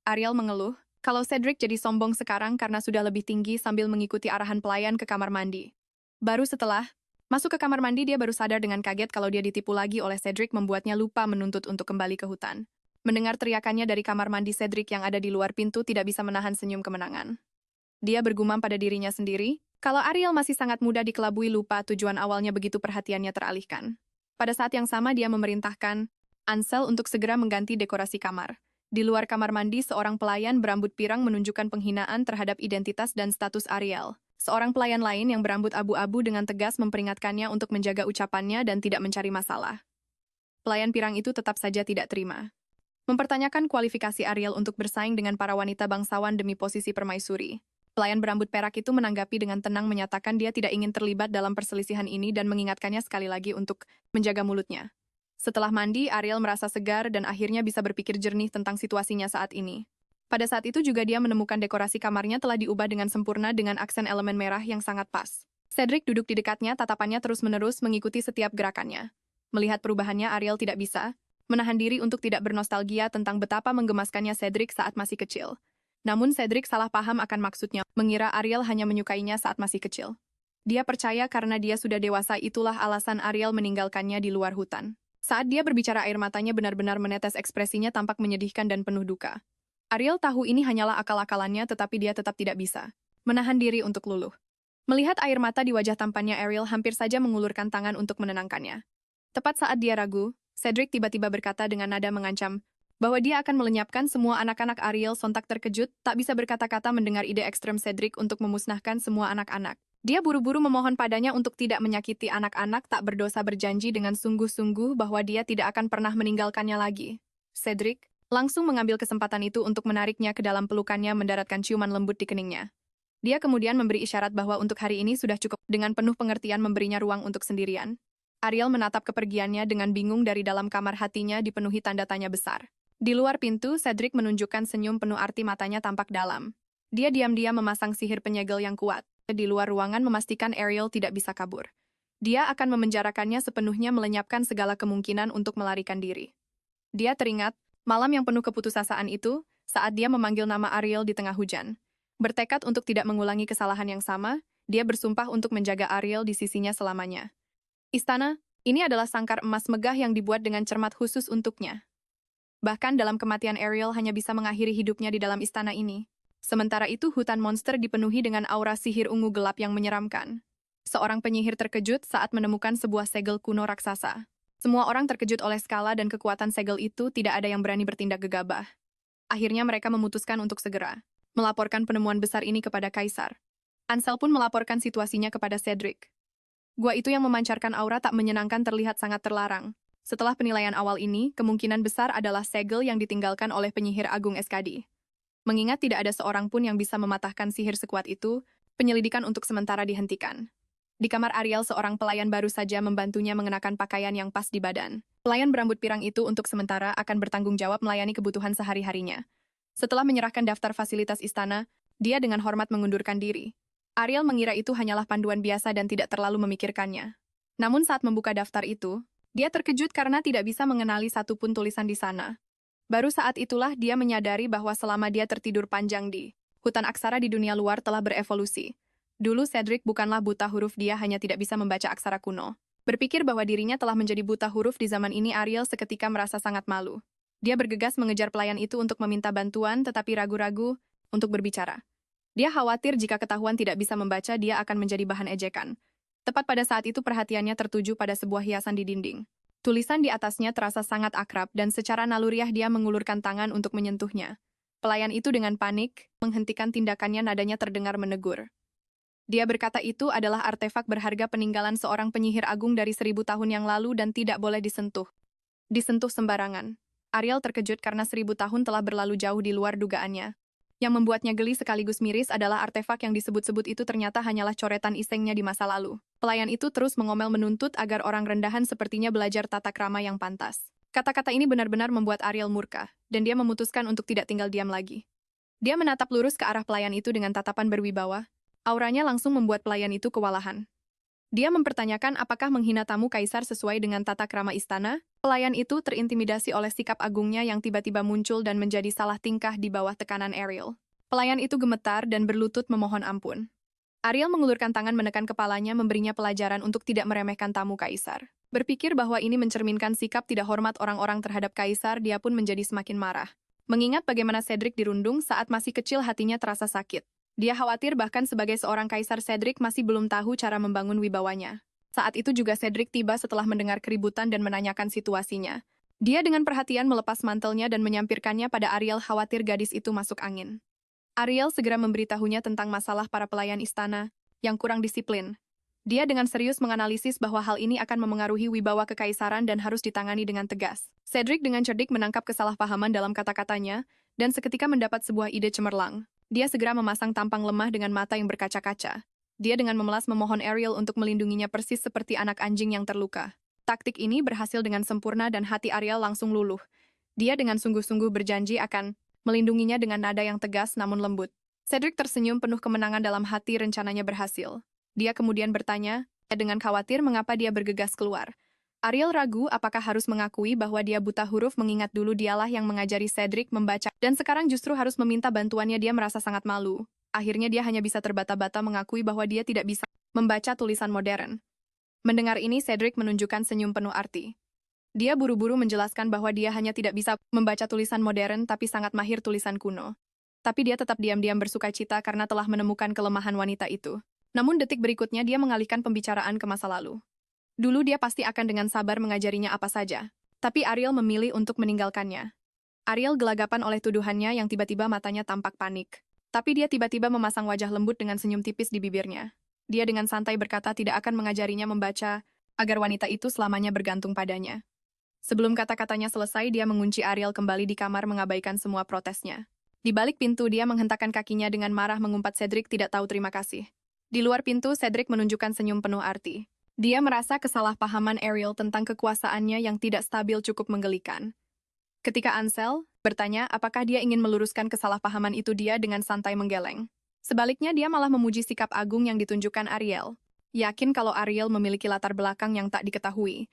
Ariel mengeluh, kalau Cedric jadi sombong sekarang karena sudah lebih tinggi sambil mengikuti arahan pelayan ke kamar mandi. Baru setelah masuk ke kamar mandi dia baru sadar dengan kaget kalau dia ditipu lagi oleh Cedric membuatnya lupa menuntut untuk kembali ke hutan. Mendengar teriakannya dari kamar mandi Cedric yang ada di luar pintu tidak bisa menahan senyum kemenangan. Dia bergumam pada dirinya sendiri, kalau Ariel masih sangat mudah dikelabui lupa tujuan awalnya begitu perhatiannya teralihkan. Pada saat yang sama dia memerintahkan Ansel untuk segera mengganti dekorasi kamar. Di luar kamar mandi seorang pelayan berambut pirang menunjukkan penghinaan terhadap identitas dan status Ariel. Seorang pelayan lain yang berambut abu-abu dengan tegas memperingatkannya untuk menjaga ucapannya dan tidak mencari masalah. Pelayan pirang itu tetap saja tidak terima. Mempertanyakan kualifikasi Ariel untuk bersaing dengan para wanita bangsawan demi posisi permaisuri. Pelayan berambut perak itu menanggapi dengan tenang menyatakan dia tidak ingin terlibat dalam perselisihan ini dan mengingatkannya sekali lagi untuk menjaga mulutnya. Setelah mandi, Ariel merasa segar dan akhirnya bisa berpikir jernih tentang situasinya saat ini. Pada saat itu juga dia menemukan dekorasi kamarnya telah diubah dengan sempurna dengan aksen elemen merah yang sangat pas. Cedric duduk di dekatnya, tatapannya terus-menerus mengikuti setiap gerakannya. Melihat perubahannya, Ariel tidak bisa menahan diri untuk tidak bernostalgia tentang betapa menggemaskannya Cedric saat masih kecil. Namun Cedric salah paham akan maksudnya, mengira Ariel hanya menyukainya saat masih kecil. Dia percaya karena dia sudah dewasa itulah alasan Ariel meninggalkannya di luar hutan. Saat dia berbicara air matanya benar-benar menetes ekspresinya tampak menyedihkan dan penuh duka. Ariel tahu ini hanyalah akal-akalannya tetapi dia tetap tidak bisa menahan diri untuk luluh. Melihat air mata di wajah tampannya Ariel hampir saja mengulurkan tangan untuk menenangkannya. Tepat saat dia ragu, Cedric tiba-tiba berkata dengan nada mengancam bahwa dia akan melenyapkan semua anak-anak. Ariel sontak terkejut, tak bisa berkata-kata mendengar ide ekstrem Cedric untuk memusnahkan semua anak-anak. Dia buru-buru memohon padanya untuk tidak menyakiti anak-anak, tak berdosa berjanji dengan sungguh-sungguh bahwa dia tidak akan pernah meninggalkannya lagi. Cedric langsung mengambil kesempatan itu untuk menariknya ke dalam pelukannya mendaratkan ciuman lembut di keningnya. Dia kemudian memberi isyarat bahwa untuk hari ini sudah cukup dengan penuh pengertian memberinya ruang untuk sendirian. Ariel menatap kepergiannya dengan bingung dari dalam kamar hatinya dipenuhi tanda tanya besar. Di luar pintu, Cedric menunjukkan senyum penuh arti matanya tampak dalam. Dia diam-diam memasang sihir penyegel yang kuat. Di luar ruangan memastikan Ariel tidak bisa kabur. Dia akan memenjarakannya sepenuhnya melenyapkan segala kemungkinan untuk melarikan diri. Dia teringat, malam yang penuh keputusasaan itu, saat dia memanggil nama Ariel di tengah hujan. Bertekad untuk tidak mengulangi kesalahan yang sama, dia bersumpah untuk menjaga Ariel di sisinya selamanya. Istana, ini adalah sangkar emas megah yang dibuat dengan cermat khusus untuknya. Bahkan dalam kematian Ariel hanya bisa mengakhiri hidupnya di dalam istana ini. Sementara itu hutan monster dipenuhi dengan aura sihir ungu gelap yang menyeramkan. Seorang penyihir terkejut saat menemukan sebuah segel kuno raksasa. Semua orang terkejut oleh skala dan kekuatan segel itu, tidak ada yang berani bertindak gegabah. Akhirnya mereka memutuskan untuk segera melaporkan penemuan besar ini kepada Kaisar. Ansel pun melaporkan situasinya kepada Cedric. Gua itu yang memancarkan aura tak menyenangkan terlihat sangat terlarang. Setelah penilaian awal ini, kemungkinan besar adalah segel yang ditinggalkan oleh penyihir agung Eskadi. Mengingat tidak ada seorang pun yang bisa mematahkan sihir sekuat itu, penyelidikan untuk sementara dihentikan. Di kamar Ariel, seorang pelayan baru saja membantunya mengenakan pakaian yang pas di badan. Pelayan berambut pirang itu untuk sementara akan bertanggung jawab melayani kebutuhan sehari-harinya. Setelah menyerahkan daftar fasilitas istana, dia dengan hormat mengundurkan diri. Ariel mengira itu hanyalah panduan biasa dan tidak terlalu memikirkannya. Namun saat membuka daftar itu, dia terkejut karena tidak bisa mengenali satupun tulisan di sana. Baru saat itulah dia menyadari bahwa selama dia tertidur panjang di hutan aksara di dunia luar telah berevolusi. Dulu Cedric bukanlah buta huruf, dia hanya tidak bisa membaca aksara kuno. Berpikir bahwa dirinya telah menjadi buta huruf di zaman ini, Ariel seketika merasa sangat malu. Dia bergegas mengejar pelayan itu untuk meminta bantuan tetapi ragu-ragu untuk berbicara. Dia khawatir jika ketahuan tidak bisa membaca dia akan menjadi bahan ejekan. Tepat pada saat itu perhatiannya tertuju pada sebuah hiasan di dinding. Tulisan di atasnya terasa sangat akrab dan secara naluriah dia mengulurkan tangan untuk menyentuhnya. Pelayan itu dengan panik menghentikan tindakannya, nadanya terdengar menegur. Dia berkata itu adalah artefak berharga peninggalan seorang penyihir agung dari 1000 tahun yang lalu dan tidak boleh disentuh. Disentuh sembarangan. Ariel terkejut karena 1000 tahun telah berlalu jauh di luar dugaannya. Yang membuatnya geli sekaligus miris adalah artefak yang disebut-sebut itu ternyata hanyalah coretan isengnya di masa lalu. Pelayan itu terus mengomel menuntut agar orang rendahan sepertinya belajar tata krama yang pantas. Kata-kata ini benar-benar membuat Ariel murka, dan dia memutuskan untuk tidak tinggal diam lagi. Dia menatap lurus ke arah pelayan itu dengan tatapan berwibawa. Auranya langsung membuat pelayan itu kewalahan. Dia mempertanyakan apakah menghina tamu kaisar sesuai dengan tata krama istana. Pelayan itu terintimidasi oleh sikap agungnya yang tiba-tiba muncul dan menjadi salah tingkah di bawah tekanan Ariel. Pelayan itu gemetar dan berlutut memohon ampun. Ariel mengulurkan tangan menekan kepalanya memberinya pelajaran untuk tidak meremehkan tamu kaisar. Berpikir bahwa ini mencerminkan sikap tidak hormat orang-orang terhadap kaisar, dia pun menjadi semakin marah. Mengingat bagaimana Cedric dirundung saat masih kecil, hatinya terasa sakit. Dia khawatir bahkan sebagai seorang kaisar Cedric masih belum tahu cara membangun wibawanya. Saat itu juga Cedric tiba setelah mendengar keributan dan menanyakan situasinya. Dia dengan perhatian melepas mantelnya dan menyampirkannya pada Ariel, khawatir gadis itu masuk angin. Ariel segera memberitahunya tentang masalah para pelayan istana yang kurang disiplin. Dia dengan serius menganalisis bahwa hal ini akan memengaruhi wibawa kekaisaran dan harus ditangani dengan tegas. Cedric dengan cerdik menangkap kesalahpahaman dalam kata-katanya, dan seketika mendapat sebuah ide cemerlang. Dia segera memasang tampang lemah dengan mata yang berkaca-kaca. Dia dengan memelas memohon Ariel untuk melindunginya persis seperti anak anjing yang terluka. Taktik ini berhasil dengan sempurna dan hati Ariel langsung luluh. Dia dengan sungguh-sungguh berjanji akan melindunginya dengan nada yang tegas namun lembut. Cedric tersenyum penuh kemenangan dalam hati, rencananya berhasil. Dia kemudian bertanya, dengan khawatir mengapa dia bergegas keluar. Ariel ragu apakah harus mengakui bahwa dia buta huruf mengingat dulu dialah yang mengajari Cedric membaca, dan sekarang justru harus meminta bantuannya. Dia merasa sangat malu. Akhirnya dia hanya bisa terbata-bata mengakui bahwa dia tidak bisa membaca tulisan modern. Mendengar ini, Cedric menunjukkan senyum penuh arti. Dia buru-buru menjelaskan bahwa dia hanya tidak bisa membaca tulisan modern tapi sangat mahir tulisan kuno. Tapi dia tetap diam-diam bersukacita karena telah menemukan kelemahan wanita itu. Namun detik berikutnya dia mengalihkan pembicaraan ke masa lalu. Dulu dia pasti akan dengan sabar mengajarinya apa saja. Tapi Ariel memilih untuk meninggalkannya. Ariel gelagapan oleh tuduhannya yang tiba-tiba matanya tampak panik. Tapi dia tiba-tiba memasang wajah lembut dengan senyum tipis di bibirnya. Dia dengan santai berkata tidak akan mengajarinya membaca, agar wanita itu selamanya bergantung padanya. Sebelum kata-katanya selesai, dia mengunci Ariel kembali di kamar mengabaikan semua protesnya. Di balik pintu, dia menghentakkan kakinya dengan marah mengumpat Cedric tidak tahu terima kasih. Di luar pintu, Cedric menunjukkan senyum penuh arti. Dia merasa kesalahpahaman Ariel tentang kekuasaannya yang tidak stabil cukup menggelikan. Ketika Ansel bertanya apakah dia ingin meluruskan kesalahpahaman itu, dia dengan santai menggeleng. Sebaliknya, dia malah memuji sikap agung yang ditunjukkan Ariel. Yakin kalau Ariel memiliki latar belakang yang tak diketahui.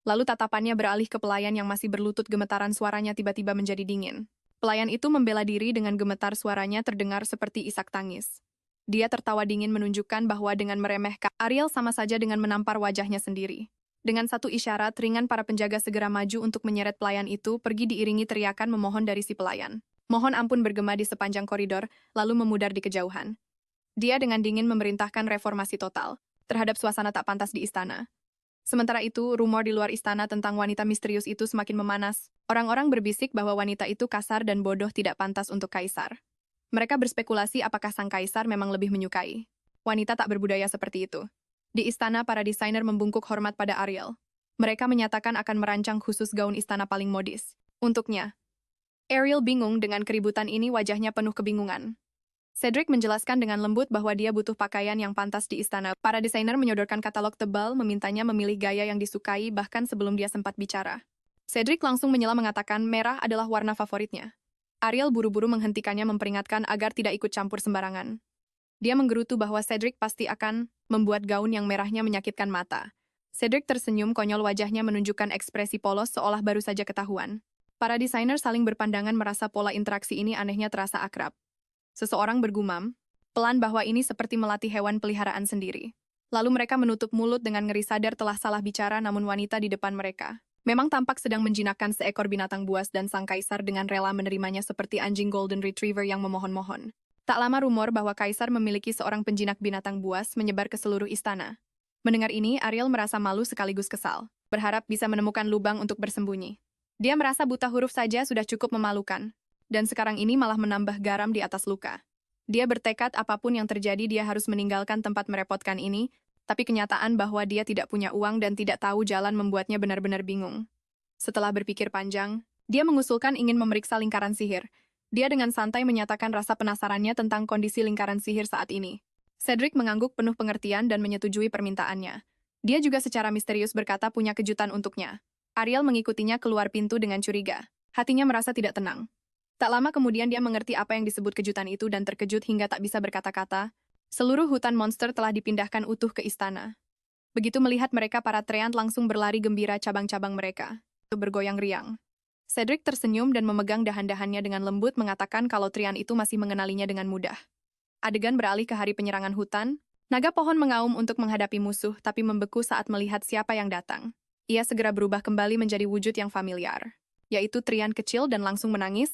Lalu tatapannya beralih ke pelayan yang masih berlutut, gemetaran suaranya tiba-tiba menjadi dingin. Pelayan itu membela diri dengan gemetar, suaranya terdengar seperti isak tangis. Dia tertawa dingin menunjukkan bahwa dengan meremehkan Ariel sama saja dengan menampar wajahnya sendiri. Dengan satu isyarat ringan, para penjaga segera maju untuk menyeret pelayan itu, pergi diiringi teriakan memohon dari si pelayan. Mohon ampun bergema di sepanjang koridor, lalu memudar di kejauhan. Dia dengan dingin memerintahkan reformasi total terhadap suasana tak pantas di istana. Sementara itu, rumor di luar istana tentang wanita misterius itu semakin memanas. Orang-orang berbisik bahwa wanita itu kasar dan bodoh, tidak pantas untuk kaisar. Mereka berspekulasi apakah sang kaisar memang lebih menyukai wanita tak berbudaya seperti itu. Di istana, para desainer membungkuk hormat pada Ariel. Mereka menyatakan akan merancang khusus gaun istana paling modis untuknya. Ariel bingung dengan keributan ini, wajahnya penuh kebingungan. Cedric menjelaskan dengan lembut bahwa dia butuh pakaian yang pantas di istana. Para desainer menyodorkan katalog tebal, memintanya memilih gaya yang disukai bahkan sebelum dia sempat bicara. Cedric langsung menyela mengatakan merah adalah warna favoritnya. Ariel buru-buru menghentikannya, memperingatkan agar tidak ikut campur sembarangan. Dia menggerutu bahwa Cedric pasti akan membuat gaun yang merahnya menyakitkan mata. Cedric tersenyum konyol, wajahnya menunjukkan ekspresi polos seolah baru saja ketahuan. Para desainer saling berpandangan, merasa pola interaksi ini anehnya terasa akrab. Seseorang bergumam pelan bahwa ini seperti melatih hewan peliharaan sendiri. Lalu mereka menutup mulut dengan ngeri, sadar telah salah bicara, namun wanita di depan mereka memang tampak sedang menjinakkan seekor binatang buas dan sang kaisar dengan rela menerimanya seperti anjing golden retriever yang memohon-mohon. Tak lama rumor bahwa kaisar memiliki seorang penjinak binatang buas menyebar ke seluruh istana. Mendengar ini, Ariel merasa malu sekaligus kesal, berharap bisa menemukan lubang untuk bersembunyi. Dia merasa buta huruf saja sudah cukup memalukan, dan sekarang ini malah menambah garam di atas luka. Dia bertekad apapun yang terjadi dia harus meninggalkan tempat merepotkan ini, tapi kenyataan bahwa dia tidak punya uang dan tidak tahu jalan membuatnya benar-benar bingung. Setelah berpikir panjang, dia mengusulkan ingin memeriksa lingkaran sihir. Dia dengan santai menyatakan rasa penasarannya tentang kondisi lingkaran sihir saat ini. Cedric mengangguk penuh pengertian dan menyetujui permintaannya. Dia juga secara misterius berkata punya kejutan untuknya. Ariel mengikutinya keluar pintu dengan curiga. Hatinya merasa tidak tenang. Tak lama kemudian dia mengerti apa yang disebut kejutan itu dan terkejut hingga tak bisa berkata-kata. Seluruh hutan monster telah dipindahkan utuh ke istana. Begitu melihat mereka, para treant langsung berlari gembira, cabang-cabang mereka bergoyang riang. Cedric tersenyum dan memegang dahan-dahannya dengan lembut, mengatakan kalau treant itu masih mengenalinya dengan mudah. Adegan beralih ke hari penyerangan hutan. Naga pohon mengaum untuk menghadapi musuh, tapi membeku saat melihat siapa yang datang. Ia segera berubah kembali menjadi wujud yang familiar, yaitu treant kecil, dan langsung menangis.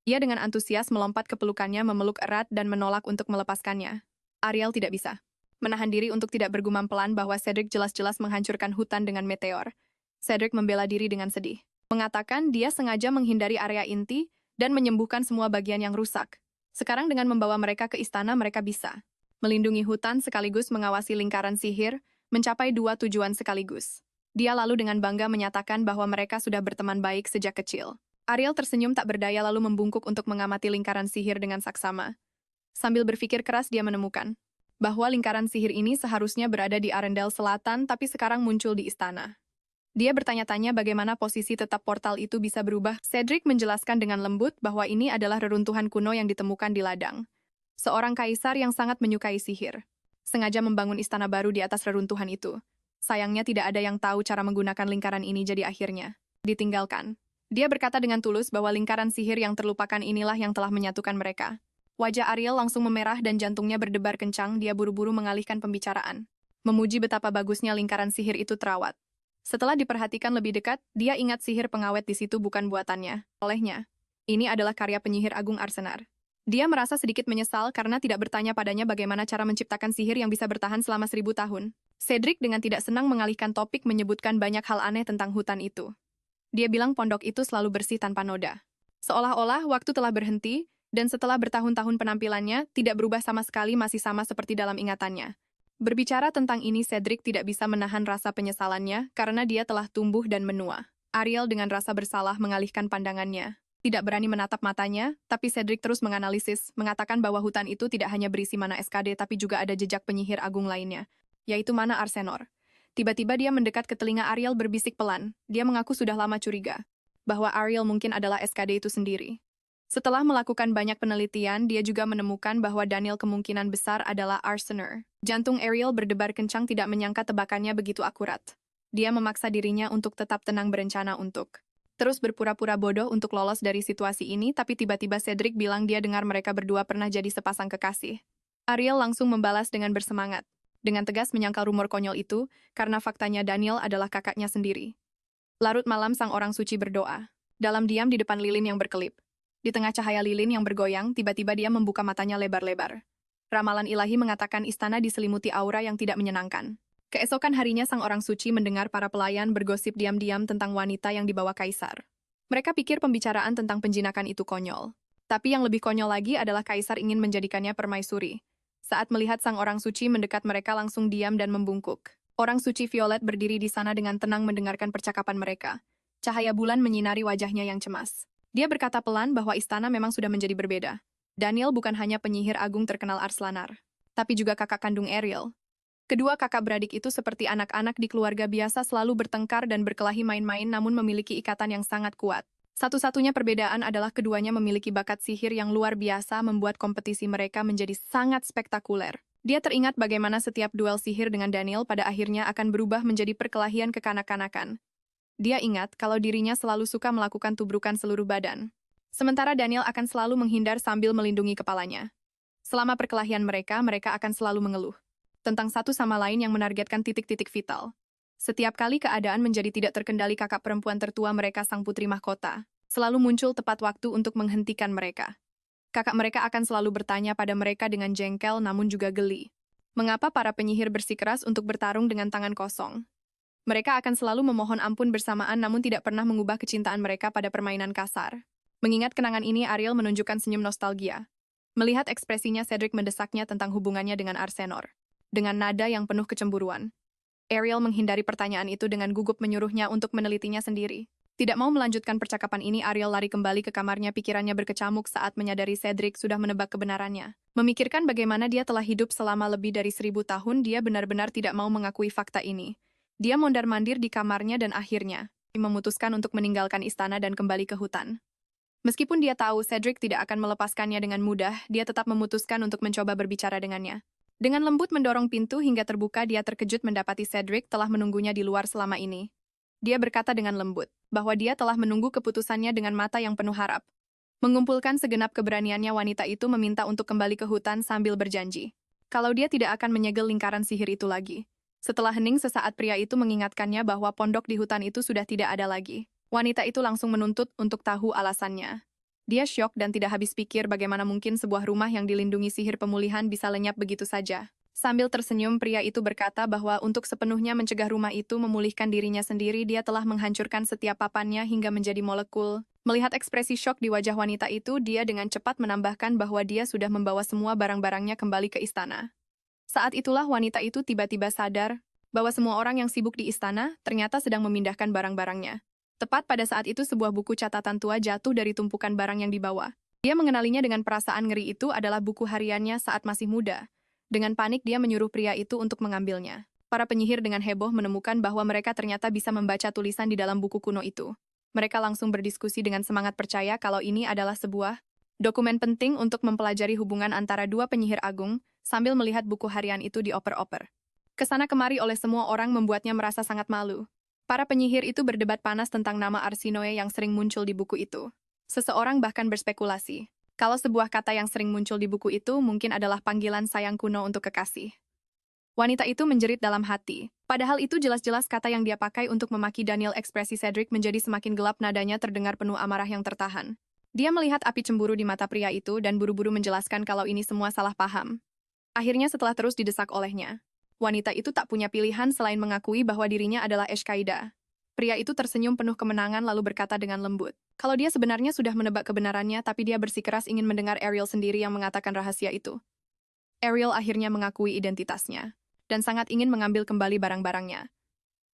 Ia dengan antusias melompat ke pelukannya, memeluk erat dan menolak untuk melepaskannya. Ariel tidak bisa menahan diri untuk tidak bergumam pelan bahwa Cedric jelas-jelas menghancurkan hutan dengan meteor. Cedric membela diri dengan sedih, mengatakan dia sengaja menghindari area inti dan menyembuhkan semua bagian yang rusak. Sekarang dengan membawa mereka ke istana, mereka bisa melindungi hutan sekaligus mengawasi lingkaran sihir, mencapai dua tujuan sekaligus. Dia lalu dengan bangga menyatakan bahwa mereka sudah berteman baik sejak kecil. Ariel tersenyum tak berdaya lalu membungkuk untuk mengamati lingkaran sihir dengan saksama. Sambil berpikir keras dia menemukan bahwa lingkaran sihir ini seharusnya berada di Arendelle Selatan tapi sekarang muncul di istana. Dia bertanya-tanya bagaimana posisi tetap portal itu bisa berubah. Cedric menjelaskan dengan lembut bahwa ini adalah reruntuhan kuno yang ditemukan di ladang. Seorang kaisar yang sangat menyukai sihir sengaja membangun istana baru di atas reruntuhan itu. Sayangnya tidak ada yang tahu cara menggunakan lingkaran ini, jadi akhirnya ditinggalkan. Dia berkata dengan tulus bahwa lingkaran sihir yang terlupakan inilah yang telah menyatukan mereka. Wajah Ariel langsung memerah dan jantungnya berdebar kencang. Dia buru-buru mengalihkan pembicaraan, memuji betapa bagusnya lingkaran sihir itu terawat. Setelah diperhatikan lebih dekat, dia ingat sihir pengawet di situ bukan buatannya. Olehnya, ini adalah karya penyihir agung Arsenar. Dia merasa sedikit menyesal karena tidak bertanya padanya bagaimana cara menciptakan sihir yang bisa bertahan selama 1000 tahun. Cedric dengan tidak senang mengalihkan topik, menyebutkan banyak hal aneh tentang hutan itu. Dia bilang pondok itu selalu bersih tanpa noda. Seolah-olah waktu telah berhenti, dan setelah bertahun-tahun penampilannya tidak berubah sama sekali, masih sama seperti dalam ingatannya. Berbicara tentang ini, Cedric tidak bisa menahan rasa penyesalannya karena dia telah tumbuh dan menua. Ariel dengan rasa bersalah mengalihkan pandangannya. Tidak berani menatap matanya, tapi Cedric terus menganalisis, mengatakan bahwa hutan itu tidak hanya berisi mana SKD tapi juga ada jejak penyihir agung lainnya, yaitu mana Arsenor. Tiba-tiba dia mendekat ke telinga Ariel berbisik pelan. Dia mengaku sudah lama curiga bahwa Ariel mungkin adalah SKD itu sendiri. Setelah melakukan banyak penelitian, dia juga menemukan bahwa Daniel kemungkinan besar adalah Arsenor. Jantung Ariel berdebar kencang, tidak menyangka tebakannya begitu akurat. Dia memaksa dirinya untuk tetap tenang, berencana untuk terus berpura-pura bodoh untuk lolos dari situasi ini, tapi tiba-tiba Cedric bilang dia dengar mereka berdua pernah jadi sepasang kekasih. Ariel langsung membalas dengan bersemangat. Dengan tegas menyangkal rumor konyol itu, karena faktanya Daniel adalah kakaknya sendiri. Larut malam sang orang suci berdoa. Dalam diam di depan lilin yang berkelip. Di tengah cahaya lilin yang bergoyang, tiba-tiba dia membuka matanya lebar-lebar. Ramalan ilahi mengatakan istana diselimuti aura yang tidak menyenangkan. Keesokan harinya sang orang suci mendengar para pelayan bergosip diam-diam tentang wanita yang dibawa kaisar. Mereka pikir pembicaraan tentang penjinakan itu konyol. Tapi yang lebih konyol lagi adalah kaisar ingin menjadikannya permaisuri. Saat melihat sang orang suci mendekat, mereka langsung diam dan membungkuk. Orang suci Violet berdiri di sana dengan tenang mendengarkan percakapan mereka. Cahaya bulan menyinari wajahnya yang cemas. Dia berkata pelan bahwa istana memang sudah menjadi berbeda. Daniel bukan hanya penyihir agung terkenal Arslanar, tapi juga kakak kandung Ariel. Kedua kakak beradik itu seperti anak-anak di keluarga biasa, selalu bertengkar dan berkelahi main-main, namun memiliki ikatan yang sangat kuat. Satu-satunya perbedaan adalah keduanya memiliki bakat sihir yang luar biasa, membuat kompetisi mereka menjadi sangat spektakuler. Dia teringat bagaimana setiap duel sihir dengan Daniel pada akhirnya akan berubah menjadi perkelahian kekanak-kanakan. Dia ingat kalau dirinya selalu suka melakukan tubrukan seluruh badan. Sementara Daniel akan selalu menghindar sambil melindungi kepalanya. Selama perkelahian mereka akan selalu mengeluh tentang satu sama lain yang menargetkan titik-titik vital. Setiap kali keadaan menjadi tidak terkendali, kakak perempuan tertua mereka, sang putri mahkota, selalu muncul tepat waktu untuk menghentikan mereka. Kakak mereka akan selalu bertanya pada mereka dengan jengkel namun juga geli. Mengapa para penyihir bersikeras untuk bertarung dengan tangan kosong? Mereka akan selalu memohon ampun bersamaan namun tidak pernah mengubah kecintaan mereka pada permainan kasar. Mengingat kenangan ini, Ariel menunjukkan senyum nostalgia. Melihat ekspresinya, Cedric mendesaknya tentang hubungannya dengan Arsenor. Dengan nada yang penuh kecemburuan. Ariel menghindari pertanyaan itu dengan gugup menyuruhnya untuk menelitinya sendiri. Tidak mau melanjutkan percakapan ini, Ariel lari kembali ke kamarnya, pikirannya berkecamuk saat menyadari Cedric sudah menebak kebenarannya. Memikirkan bagaimana dia telah hidup selama lebih dari 1000 tahun, dia benar-benar tidak mau mengakui fakta ini. Dia mondar-mandir di kamarnya dan akhirnya memutuskan untuk meninggalkan istana dan kembali ke hutan. Meskipun dia tahu Cedric tidak akan melepaskannya dengan mudah, dia tetap memutuskan untuk mencoba berbicara dengannya. Dengan lembut mendorong pintu hingga terbuka, dia terkejut mendapati Cedric telah menunggunya di luar selama ini. Dia berkata dengan lembut bahwa dia telah menunggu keputusannya dengan mata yang penuh harap. Mengumpulkan segenap keberaniannya, wanita itu meminta untuk kembali ke hutan sambil berjanji kalau dia tidak akan menyegel lingkaran sihir itu lagi. Setelah hening sesaat, pria itu mengingatkannya bahwa pondok di hutan itu sudah tidak ada lagi. Wanita itu langsung menuntut untuk tahu alasannya. Dia syok dan tidak habis pikir bagaimana mungkin sebuah rumah yang dilindungi sihir pemulihan bisa lenyap begitu saja. Sambil tersenyum, pria itu berkata bahwa untuk sepenuhnya mencegah rumah itu memulihkan dirinya sendiri, dia telah menghancurkan setiap papannya hingga menjadi molekul. Melihat ekspresi syok di wajah wanita itu, dia dengan cepat menambahkan bahwa dia sudah membawa semua barang-barangnya kembali ke istana. Saat itulah wanita itu tiba-tiba sadar bahwa semua orang yang sibuk di istana ternyata sedang memindahkan barang-barangnya. Tepat pada saat itu, sebuah buku catatan tua jatuh dari tumpukan barang yang dibawa. Dia mengenalinya dengan perasaan ngeri, itu adalah buku hariannya saat masih muda. Dengan panik, dia menyuruh pria itu untuk mengambilnya. Para penyihir dengan heboh menemukan bahwa mereka ternyata bisa membaca tulisan di dalam buku kuno itu. Mereka langsung berdiskusi dengan semangat, percaya kalau ini adalah sebuah dokumen penting untuk mempelajari hubungan antara dua penyihir agung, sambil melihat buku harian itu dioper-oper. Kesana kemari oleh semua orang membuatnya merasa sangat malu. Para penyihir itu berdebat panas tentang nama Arsinoe yang sering muncul di buku itu. Seseorang bahkan berspekulasi kalau sebuah kata yang sering muncul di buku itu mungkin adalah panggilan sayang kuno untuk kekasih. Wanita itu menjerit dalam hati. Padahal itu jelas-jelas kata yang dia pakai untuk memaki Daniel. Ekspresi Cedric menjadi semakin gelap, nadanya terdengar penuh amarah yang tertahan. Dia melihat api cemburu di mata pria itu dan buru-buru menjelaskan kalau ini semua salah paham. Akhirnya setelah terus didesak olehnya, wanita itu tak punya pilihan selain mengakui bahwa dirinya adalah Eshkaida. Pria itu tersenyum penuh kemenangan lalu berkata dengan lembut kalau dia sebenarnya sudah menebak kebenarannya, tapi dia bersikeras ingin mendengar Ariel sendiri yang mengatakan rahasia itu. Ariel akhirnya mengakui identitasnya dan sangat ingin mengambil kembali barang-barangnya.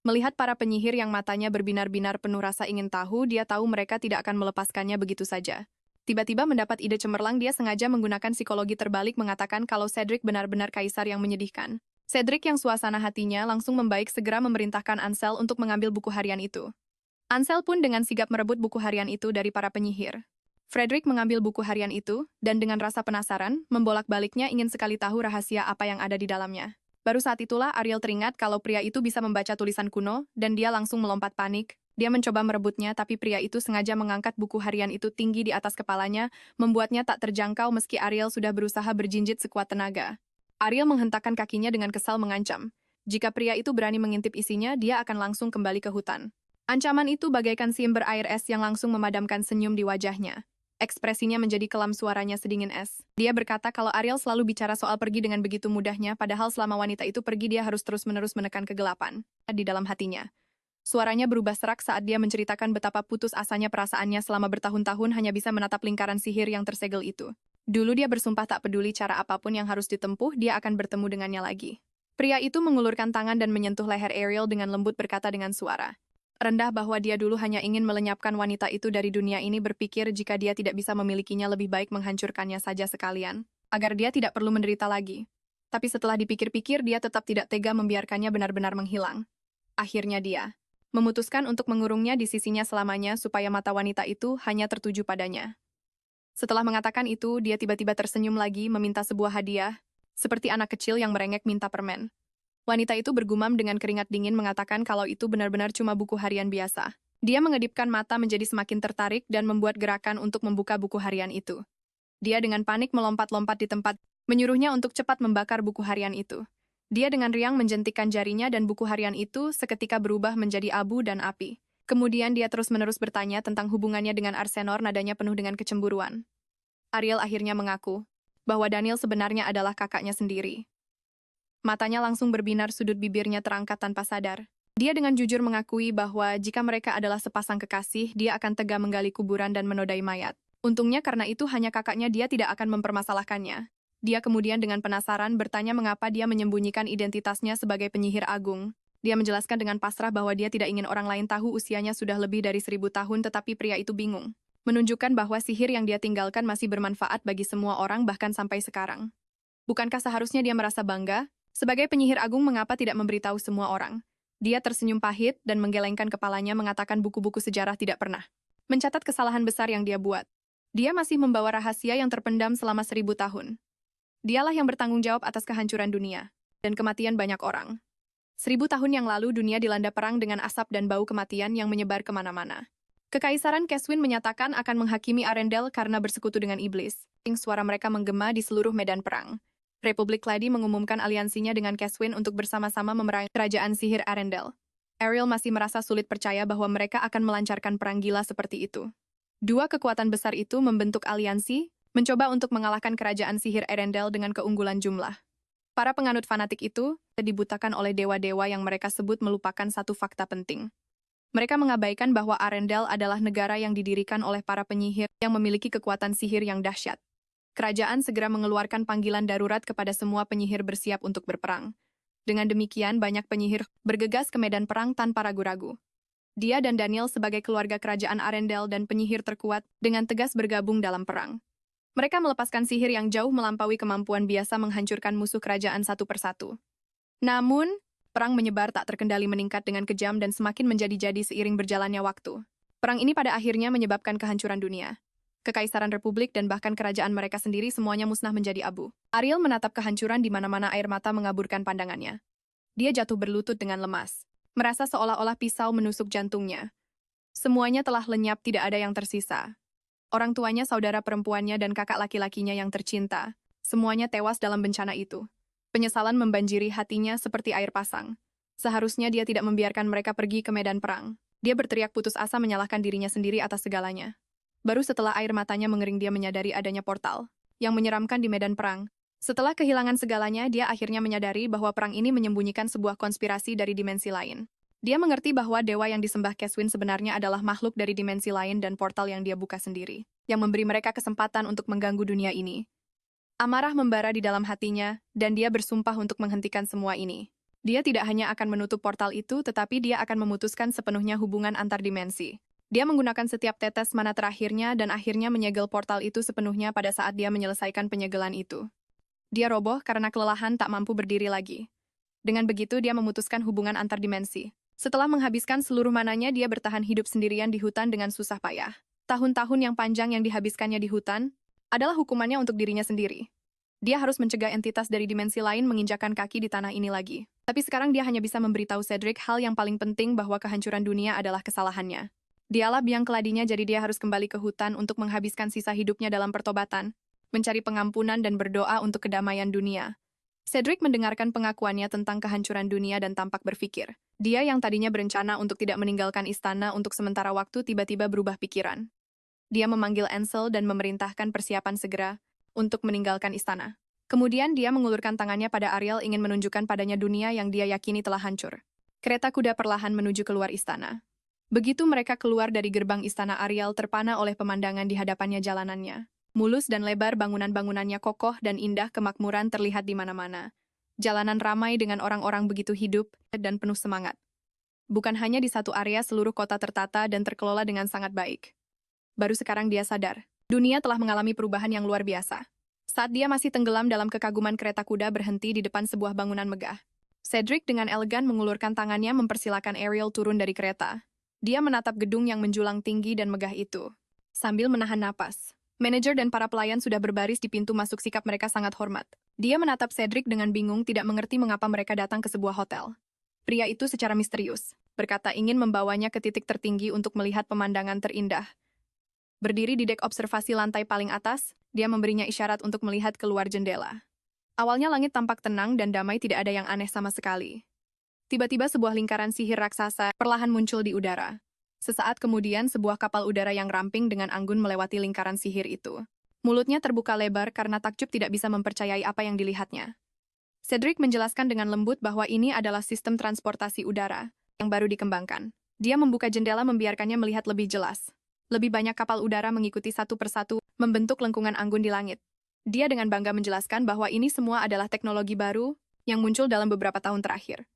Melihat para penyihir yang matanya berbinar-binar penuh rasa ingin tahu, dia tahu mereka tidak akan melepaskannya begitu saja. Tiba-tiba mendapat ide cemerlang, dia sengaja menggunakan psikologi terbalik mengatakan kalau Cedric benar-benar kaisar yang menyedihkan. Cedric yang suasana hatinya langsung membaik segera memerintahkan Ansel untuk mengambil buku harian itu. Ansel pun dengan sigap merebut buku harian itu dari para penyihir. Frederick mengambil buku harian itu, dan dengan rasa penasaran, membolak-baliknya ingin sekali tahu rahasia apa yang ada di dalamnya. Baru saat itulah Ariel teringat kalau pria itu bisa membaca tulisan kuno, dan dia langsung melompat panik. Dia mencoba merebutnya, tapi pria itu sengaja mengangkat buku harian itu tinggi di atas kepalanya, membuatnya tak terjangkau meski Ariel sudah berusaha berjinjit sekuat tenaga. Ariel menghentakkan kakinya dengan kesal mengancam. Jika pria itu berani mengintip isinya, dia akan langsung kembali ke hutan. Ancaman itu bagaikan sumber air es yang langsung memadamkan senyum di wajahnya. Ekspresinya menjadi kelam, suaranya sedingin es. Dia berkata kalau Ariel selalu bicara soal pergi dengan begitu mudahnya, padahal selama wanita itu pergi dia harus terus-menerus menekan kegelapan di dalam hatinya. Suaranya berubah serak saat dia menceritakan betapa putus asanya perasaannya selama bertahun-tahun hanya bisa menatap lingkaran sihir yang tersegel itu. Dulu dia bersumpah tak peduli cara apapun yang harus ditempuh, dia akan bertemu dengannya lagi. Pria itu mengulurkan tangan dan menyentuh leher Ariel dengan lembut, berkata dengan suara rendah bahwa dia dulu hanya ingin melenyapkan wanita itu dari dunia ini, berpikir jika dia tidak bisa memilikinya lebih baik menghancurkannya saja sekalian, agar dia tidak perlu menderita lagi. Tapi setelah dipikir-pikir dia tetap tidak tega membiarkannya benar-benar menghilang. Akhirnya dia memutuskan untuk mengurungnya di sisinya selamanya supaya mata wanita itu hanya tertuju padanya. Setelah mengatakan itu, dia tiba-tiba tersenyum lagi meminta sebuah hadiah, seperti anak kecil yang merengek minta permen. Wanita itu bergumam dengan keringat dingin mengatakan kalau itu benar-benar cuma buku harian biasa. Dia mengedipkan mata menjadi semakin tertarik dan membuat gerakan untuk membuka buku harian itu. Dia dengan panik melompat-lompat di tempat, menyuruhnya untuk cepat membakar buku harian itu. Dia dengan riang menjentikkan jarinya dan buku harian itu seketika berubah menjadi abu dan api. Kemudian dia terus-menerus bertanya tentang hubungannya dengan Arsenor, nadanya penuh dengan kecemburuan. Ariel akhirnya mengaku bahwa Daniel sebenarnya adalah kakaknya sendiri. Matanya langsung berbinar, sudut bibirnya terangkat tanpa sadar. Dia dengan jujur mengakui bahwa jika mereka adalah sepasang kekasih, dia akan tega menggali kuburan dan menodai mayat. Untungnya karena itu hanya kakaknya dia tidak akan mempermasalahkannya. Dia kemudian dengan penasaran bertanya mengapa dia menyembunyikan identitasnya sebagai penyihir agung. Dia menjelaskan dengan pasrah bahwa dia tidak ingin orang lain tahu usianya sudah lebih dari 1.000 tahun, tetapi pria itu bingung. Menunjukkan bahwa sihir yang dia tinggalkan masih bermanfaat bagi semua orang bahkan sampai sekarang. Bukankah seharusnya dia merasa bangga? Sebagai penyihir agung mengapa tidak memberitahu semua orang? Dia tersenyum pahit dan menggelengkan kepalanya mengatakan buku-buku sejarah tidak pernah mencatat kesalahan besar yang dia buat. Dia masih membawa rahasia yang terpendam selama 1.000 tahun. Dialah yang bertanggung jawab atas kehancuran dunia dan kematian banyak orang. 1.000 tahun yang lalu dunia dilanda perang dengan asap dan bau kematian yang menyebar kemana-mana. Kekaisaran Keswin menyatakan akan menghakimi Arendelle karena bersekutu dengan iblis. Suara mereka menggema di seluruh medan perang. Republik Clady mengumumkan aliansinya dengan Keswin untuk bersama-sama memerangi kerajaan sihir Arendelle. Ariel masih merasa sulit percaya bahwa mereka akan melancarkan perang gila seperti itu. Dua kekuatan besar itu membentuk aliansi, mencoba untuk mengalahkan kerajaan sihir Arendelle dengan keunggulan jumlah. Para penganut fanatik itu dibutakan oleh dewa-dewa yang mereka sebut melupakan satu fakta penting. Mereka mengabaikan bahwa Arendelle adalah negara yang didirikan oleh para penyihir yang memiliki kekuatan sihir yang dahsyat. Kerajaan segera mengeluarkan panggilan darurat kepada semua penyihir bersiap untuk berperang. Dengan demikian, banyak penyihir bergegas ke medan perang tanpa ragu-ragu. Dia dan Daniel sebagai keluarga kerajaan Arendelle dan penyihir terkuat dengan tegas bergabung dalam perang. Mereka melepaskan sihir yang jauh melampaui kemampuan biasa menghancurkan musuh kerajaan satu persatu. Namun, perang menyebar tak terkendali meningkat dengan kejam dan semakin menjadi-jadi seiring berjalannya waktu. Perang ini pada akhirnya menyebabkan kehancuran dunia. Kekaisaran Republik dan bahkan kerajaan mereka sendiri semuanya musnah menjadi abu. Ariel menatap kehancuran di mana-mana air mata mengaburkan pandangannya. Dia jatuh berlutut dengan lemas, merasa seolah-olah pisau menusuk jantungnya. Semuanya telah lenyap, tidak ada yang tersisa. Orang tuanya, saudara perempuannya, dan kakak laki-lakinya yang tercinta, semuanya tewas dalam bencana itu. Penyesalan membanjiri hatinya seperti air pasang. Seharusnya dia tidak membiarkan mereka pergi ke medan perang. Dia berteriak putus asa menyalahkan dirinya sendiri atas segalanya. Baru setelah air matanya mengering dia menyadari adanya portal yang menyeramkan di medan perang. Setelah kehilangan segalanya, dia akhirnya menyadari bahwa perang ini menyembunyikan sebuah konspirasi dari dimensi lain. Dia mengerti bahwa dewa yang disembah Keswin sebenarnya adalah makhluk dari dimensi lain dan portal yang dia buka sendiri, yang memberi mereka kesempatan untuk mengganggu dunia ini. Amarah membara di dalam hatinya, dan dia bersumpah untuk menghentikan semua ini. Dia tidak hanya akan menutup portal itu, tetapi dia akan memutuskan sepenuhnya hubungan antar dimensi. Dia menggunakan setiap tetes mana terakhirnya dan akhirnya menyegel portal itu sepenuhnya pada saat dia menyelesaikan penyegelan itu. Dia roboh karena kelelahan tak mampu berdiri lagi. Dengan begitu dia memutuskan hubungan antar dimensi. Setelah menghabiskan seluruh mananya, dia bertahan hidup sendirian di hutan dengan susah payah. Tahun-tahun yang panjang yang dihabiskannya di hutan adalah hukumannya untuk dirinya sendiri. Dia harus mencegah entitas dari dimensi lain menginjakan kaki di tanah ini lagi. Tapi sekarang dia hanya bisa memberitahu Cedric hal yang paling penting, bahwa kehancuran dunia adalah kesalahannya. Dialah biang keladinya, jadi dia harus kembali ke hutan untuk menghabiskan sisa hidupnya dalam pertobatan, mencari pengampunan dan berdoa untuk kedamaian dunia. Cedric mendengarkan pengakuannya tentang kehancuran dunia dan tampak berpikir. Dia yang tadinya berencana untuk tidak meninggalkan istana untuk sementara waktu tiba-tiba berubah pikiran. Dia memanggil Ansel dan memerintahkan persiapan segera untuk meninggalkan istana. Kemudian dia mengulurkan tangannya pada Ariel, ingin menunjukkan padanya dunia yang dia yakini telah hancur. Kereta kuda perlahan menuju keluar istana. Begitu mereka keluar dari gerbang istana, Ariel terpana oleh pemandangan di hadapannya. Jalanannya mulus dan lebar, bangunan-bangunannya kokoh dan indah, kemakmuran terlihat di mana-mana. Jalanan ramai dengan orang-orang begitu hidup dan penuh semangat. Bukan hanya di satu area, seluruh kota tertata dan terkelola dengan sangat baik. Baru sekarang dia sadar, dunia telah mengalami perubahan yang luar biasa. Saat dia masih tenggelam dalam kekaguman, kereta kuda berhenti di depan sebuah bangunan megah. Cedric dengan elegan mengulurkan tangannya mempersilakan Ariel turun dari kereta. Dia menatap gedung yang menjulang tinggi dan megah itu sambil menahan napas. Manajer dan para pelayan sudah berbaris di pintu masuk, sikap mereka sangat hormat. Dia menatap Cedric dengan bingung, tidak mengerti mengapa mereka datang ke sebuah hotel. Pria itu secara misterius berkata ingin membawanya ke titik tertinggi untuk melihat pemandangan terindah. Berdiri di dek observasi lantai paling atas, dia memberinya isyarat untuk melihat keluar jendela. Awalnya langit tampak tenang dan damai, tidak ada yang aneh sama sekali. Tiba-tiba sebuah lingkaran sihir raksasa perlahan muncul di udara. Sesaat kemudian, sebuah kapal udara yang ramping dengan anggun melewati lingkaran sihir itu. Mulutnya terbuka lebar karena takjub, tidak bisa mempercayai apa yang dilihatnya. Cedric menjelaskan dengan lembut bahwa ini adalah sistem transportasi udara yang baru dikembangkan. Dia membuka jendela membiarkannya melihat lebih jelas. Lebih banyak kapal udara mengikuti satu persatu, membentuk lengkungan anggun di langit. Dia dengan bangga menjelaskan bahwa ini semua adalah teknologi baru yang muncul dalam beberapa tahun terakhir.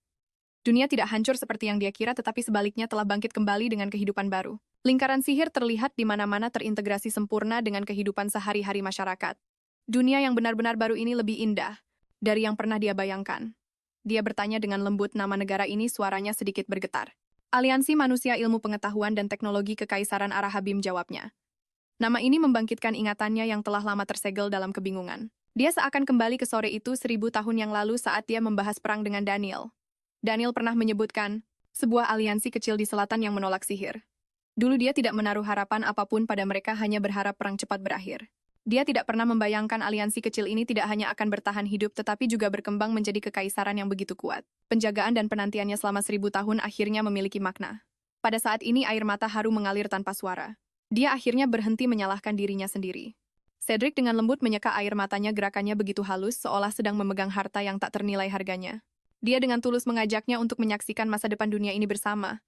Dunia tidak hancur seperti yang dia kira, tetapi sebaliknya telah bangkit kembali dengan kehidupan baru. Lingkaran sihir terlihat di mana-mana terintegrasi sempurna dengan kehidupan sehari-hari masyarakat. Dunia yang benar-benar baru ini lebih indah dari yang pernah dia bayangkan. Dia bertanya dengan lembut, nama negara ini suaranya sedikit bergetar. Aliansi Manusia Ilmu Pengetahuan dan Teknologi Kekaisaran Arahabim, jawabnya. Nama ini membangkitkan ingatannya yang telah lama tersegel dalam kebingungan. Dia seakan kembali ke sore itu 1000 tahun yang lalu saat dia membahas perang dengan Daniel. Daniel pernah menyebutkan sebuah aliansi kecil di selatan yang menolak sihir. Dulu dia tidak menaruh harapan apapun pada mereka, hanya berharap perang cepat berakhir. Dia tidak pernah membayangkan aliansi kecil ini tidak hanya akan bertahan hidup tetapi juga berkembang menjadi kekaisaran yang begitu kuat. Penjagaan dan penantiannya selama 1000 tahun akhirnya memiliki makna. Pada saat ini air mata haru mengalir tanpa suara. Dia akhirnya berhenti menyalahkan dirinya sendiri. Cedric dengan lembut menyeka air matanya, gerakannya begitu halus seolah sedang memegang harta yang tak ternilai harganya. Dia dengan tulus mengajaknya untuk menyaksikan masa depan dunia ini bersama.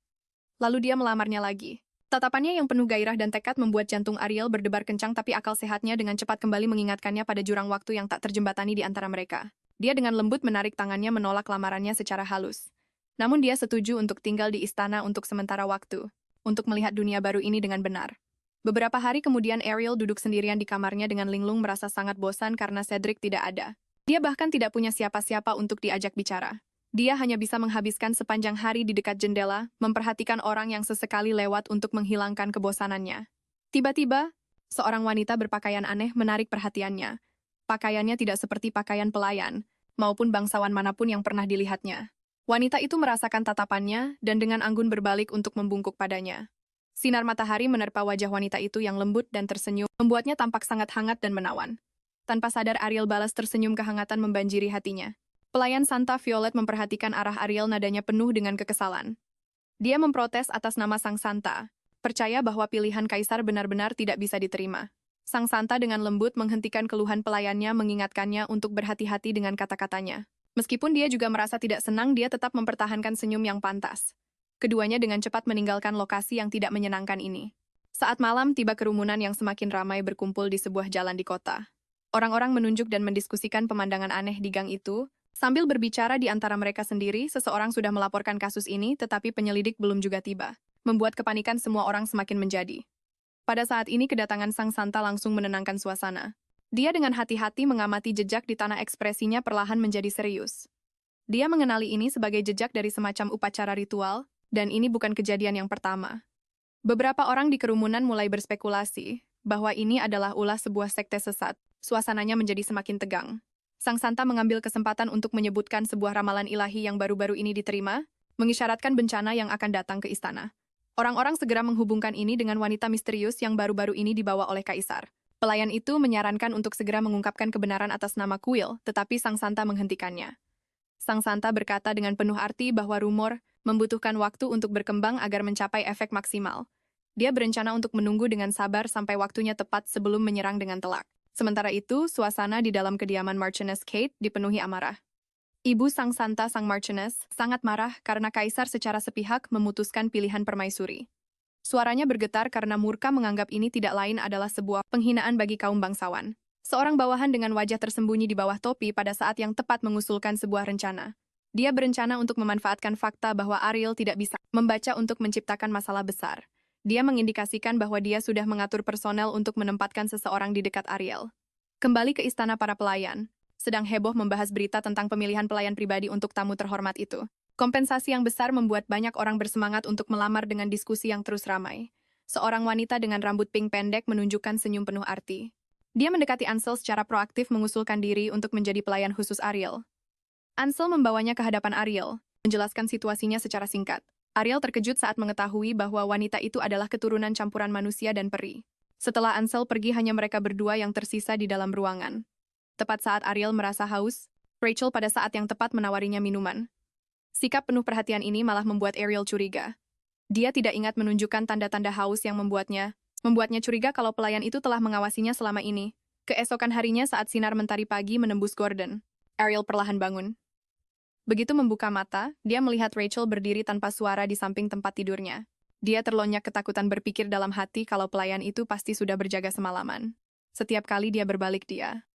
Lalu dia melamarnya lagi. Tatapannya yang penuh gairah dan tekad membuat jantung Ariel berdebar kencang, tapi akal sehatnya dengan cepat kembali mengingatkannya pada jurang waktu yang tak terjembatani di antara mereka. Dia dengan lembut menarik tangannya menolak lamarannya secara halus. Namun dia setuju untuk tinggal di istana untuk sementara waktu, untuk melihat dunia baru ini dengan benar. Beberapa hari kemudian Ariel duduk sendirian di kamarnya dengan linglung, merasa sangat bosan karena Cedric tidak ada. Dia bahkan tidak punya siapa-siapa untuk diajak bicara. Dia hanya bisa menghabiskan sepanjang hari di dekat jendela, memperhatikan orang yang sesekali lewat untuk menghilangkan kebosanannya. Tiba-tiba, seorang wanita berpakaian aneh menarik perhatiannya. Pakaiannya tidak seperti pakaian pelayan, maupun bangsawan manapun yang pernah dilihatnya. Wanita itu merasakan tatapannya dan dengan anggun berbalik untuk membungkuk padanya. Sinar matahari menerpa wajah wanita itu yang lembut dan tersenyum, membuatnya tampak sangat hangat dan menawan. Tanpa sadar Ariel balas tersenyum, kehangatan membanjiri hatinya. Pelayan Santa Violet memperhatikan arah Ariel, nadanya penuh dengan kekesalan. Dia memprotes atas nama Sang Santa, percaya bahwa pilihan kaisar benar-benar tidak bisa diterima. Sang Santa dengan lembut menghentikan keluhan pelayannya, mengingatkannya untuk berhati-hati dengan kata-katanya. Meskipun dia juga merasa tidak senang, dia tetap mempertahankan senyum yang pantas. Keduanya dengan cepat meninggalkan lokasi yang tidak menyenangkan ini. Saat malam tiba, kerumunan yang semakin ramai berkumpul di sebuah jalan di kota. Orang-orang menunjuk dan mendiskusikan pemandangan aneh di gang itu. Sambil berbicara di antara mereka sendiri, seseorang sudah melaporkan kasus ini, tetapi penyelidik belum juga tiba. Membuat kepanikan semua orang semakin menjadi. Pada saat ini kedatangan Sang Santa langsung menenangkan suasana. Dia dengan hati-hati mengamati jejak di tanah, ekspresinya perlahan menjadi serius. Dia mengenali ini sebagai jejak dari semacam upacara ritual, dan ini bukan kejadian yang pertama. Beberapa orang di kerumunan mulai berspekulasi bahwa ini adalah ulah sebuah sekte sesat. Suasananya menjadi semakin tegang. Sang Santa mengambil kesempatan untuk menyebutkan sebuah ramalan ilahi yang baru-baru ini diterima, mengisyaratkan bencana yang akan datang ke istana. Orang-orang segera menghubungkan ini dengan wanita misterius yang baru-baru ini dibawa oleh kaisar. Pelayan itu menyarankan untuk segera mengungkapkan kebenaran atas nama kuil, tetapi Sang Santa menghentikannya. Sang Santa berkata dengan penuh arti bahwa rumor membutuhkan waktu untuk berkembang agar mencapai efek maksimal. Dia berencana untuk menunggu dengan sabar sampai waktunya tepat sebelum menyerang dengan telak. Sementara itu, suasana di dalam kediaman Marchioness Kate dipenuhi amarah. Ibu Sang Santa, Sang Marchioness, sangat marah karena kaisar secara sepihak memutuskan pilihan permaisuri. Suaranya bergetar karena murka, menganggap ini tidak lain adalah sebuah penghinaan bagi kaum bangsawan. Seorang bawahan dengan wajah tersembunyi di bawah topi pada saat yang tepat mengusulkan sebuah rencana. Dia berencana untuk memanfaatkan fakta bahwa Ariel tidak bisa membaca untuk menciptakan masalah besar. Dia mengindikasikan bahwa dia sudah mengatur personel untuk menempatkan seseorang di dekat Ariel. Kembali ke istana, para pelayan sedang heboh membahas berita tentang pemilihan pelayan pribadi untuk tamu terhormat itu. Kompensasi yang besar membuat banyak orang bersemangat untuk melamar dengan diskusi yang terus ramai. Seorang wanita dengan rambut pink pendek menunjukkan senyum penuh arti. Dia mendekati Ansel secara proaktif, mengusulkan diri untuk menjadi pelayan khusus Ariel. Ansel membawanya ke hadapan Ariel, menjelaskan situasinya secara singkat. Ariel terkejut saat mengetahui bahwa wanita itu adalah keturunan campuran manusia dan peri. Setelah Ansel pergi, hanya mereka berdua yang tersisa di dalam ruangan. Tepat saat Ariel merasa haus, Rachel pada saat yang tepat menawarinya minuman. Sikap penuh perhatian ini malah membuat Ariel curiga. Dia tidak ingat menunjukkan tanda-tanda haus yang membuatnya curiga kalau pelayan itu telah mengawasinya selama ini. Keesokan harinya saat sinar mentari pagi menembus Gordon, Ariel perlahan bangun. Begitu membuka mata, dia melihat Rachel berdiri tanpa suara di samping tempat tidurnya. Dia terlonyak ketakutan berpikir dalam hati kalau pelayan itu pasti sudah berjaga semalaman. Setiap kali dia berbalik dia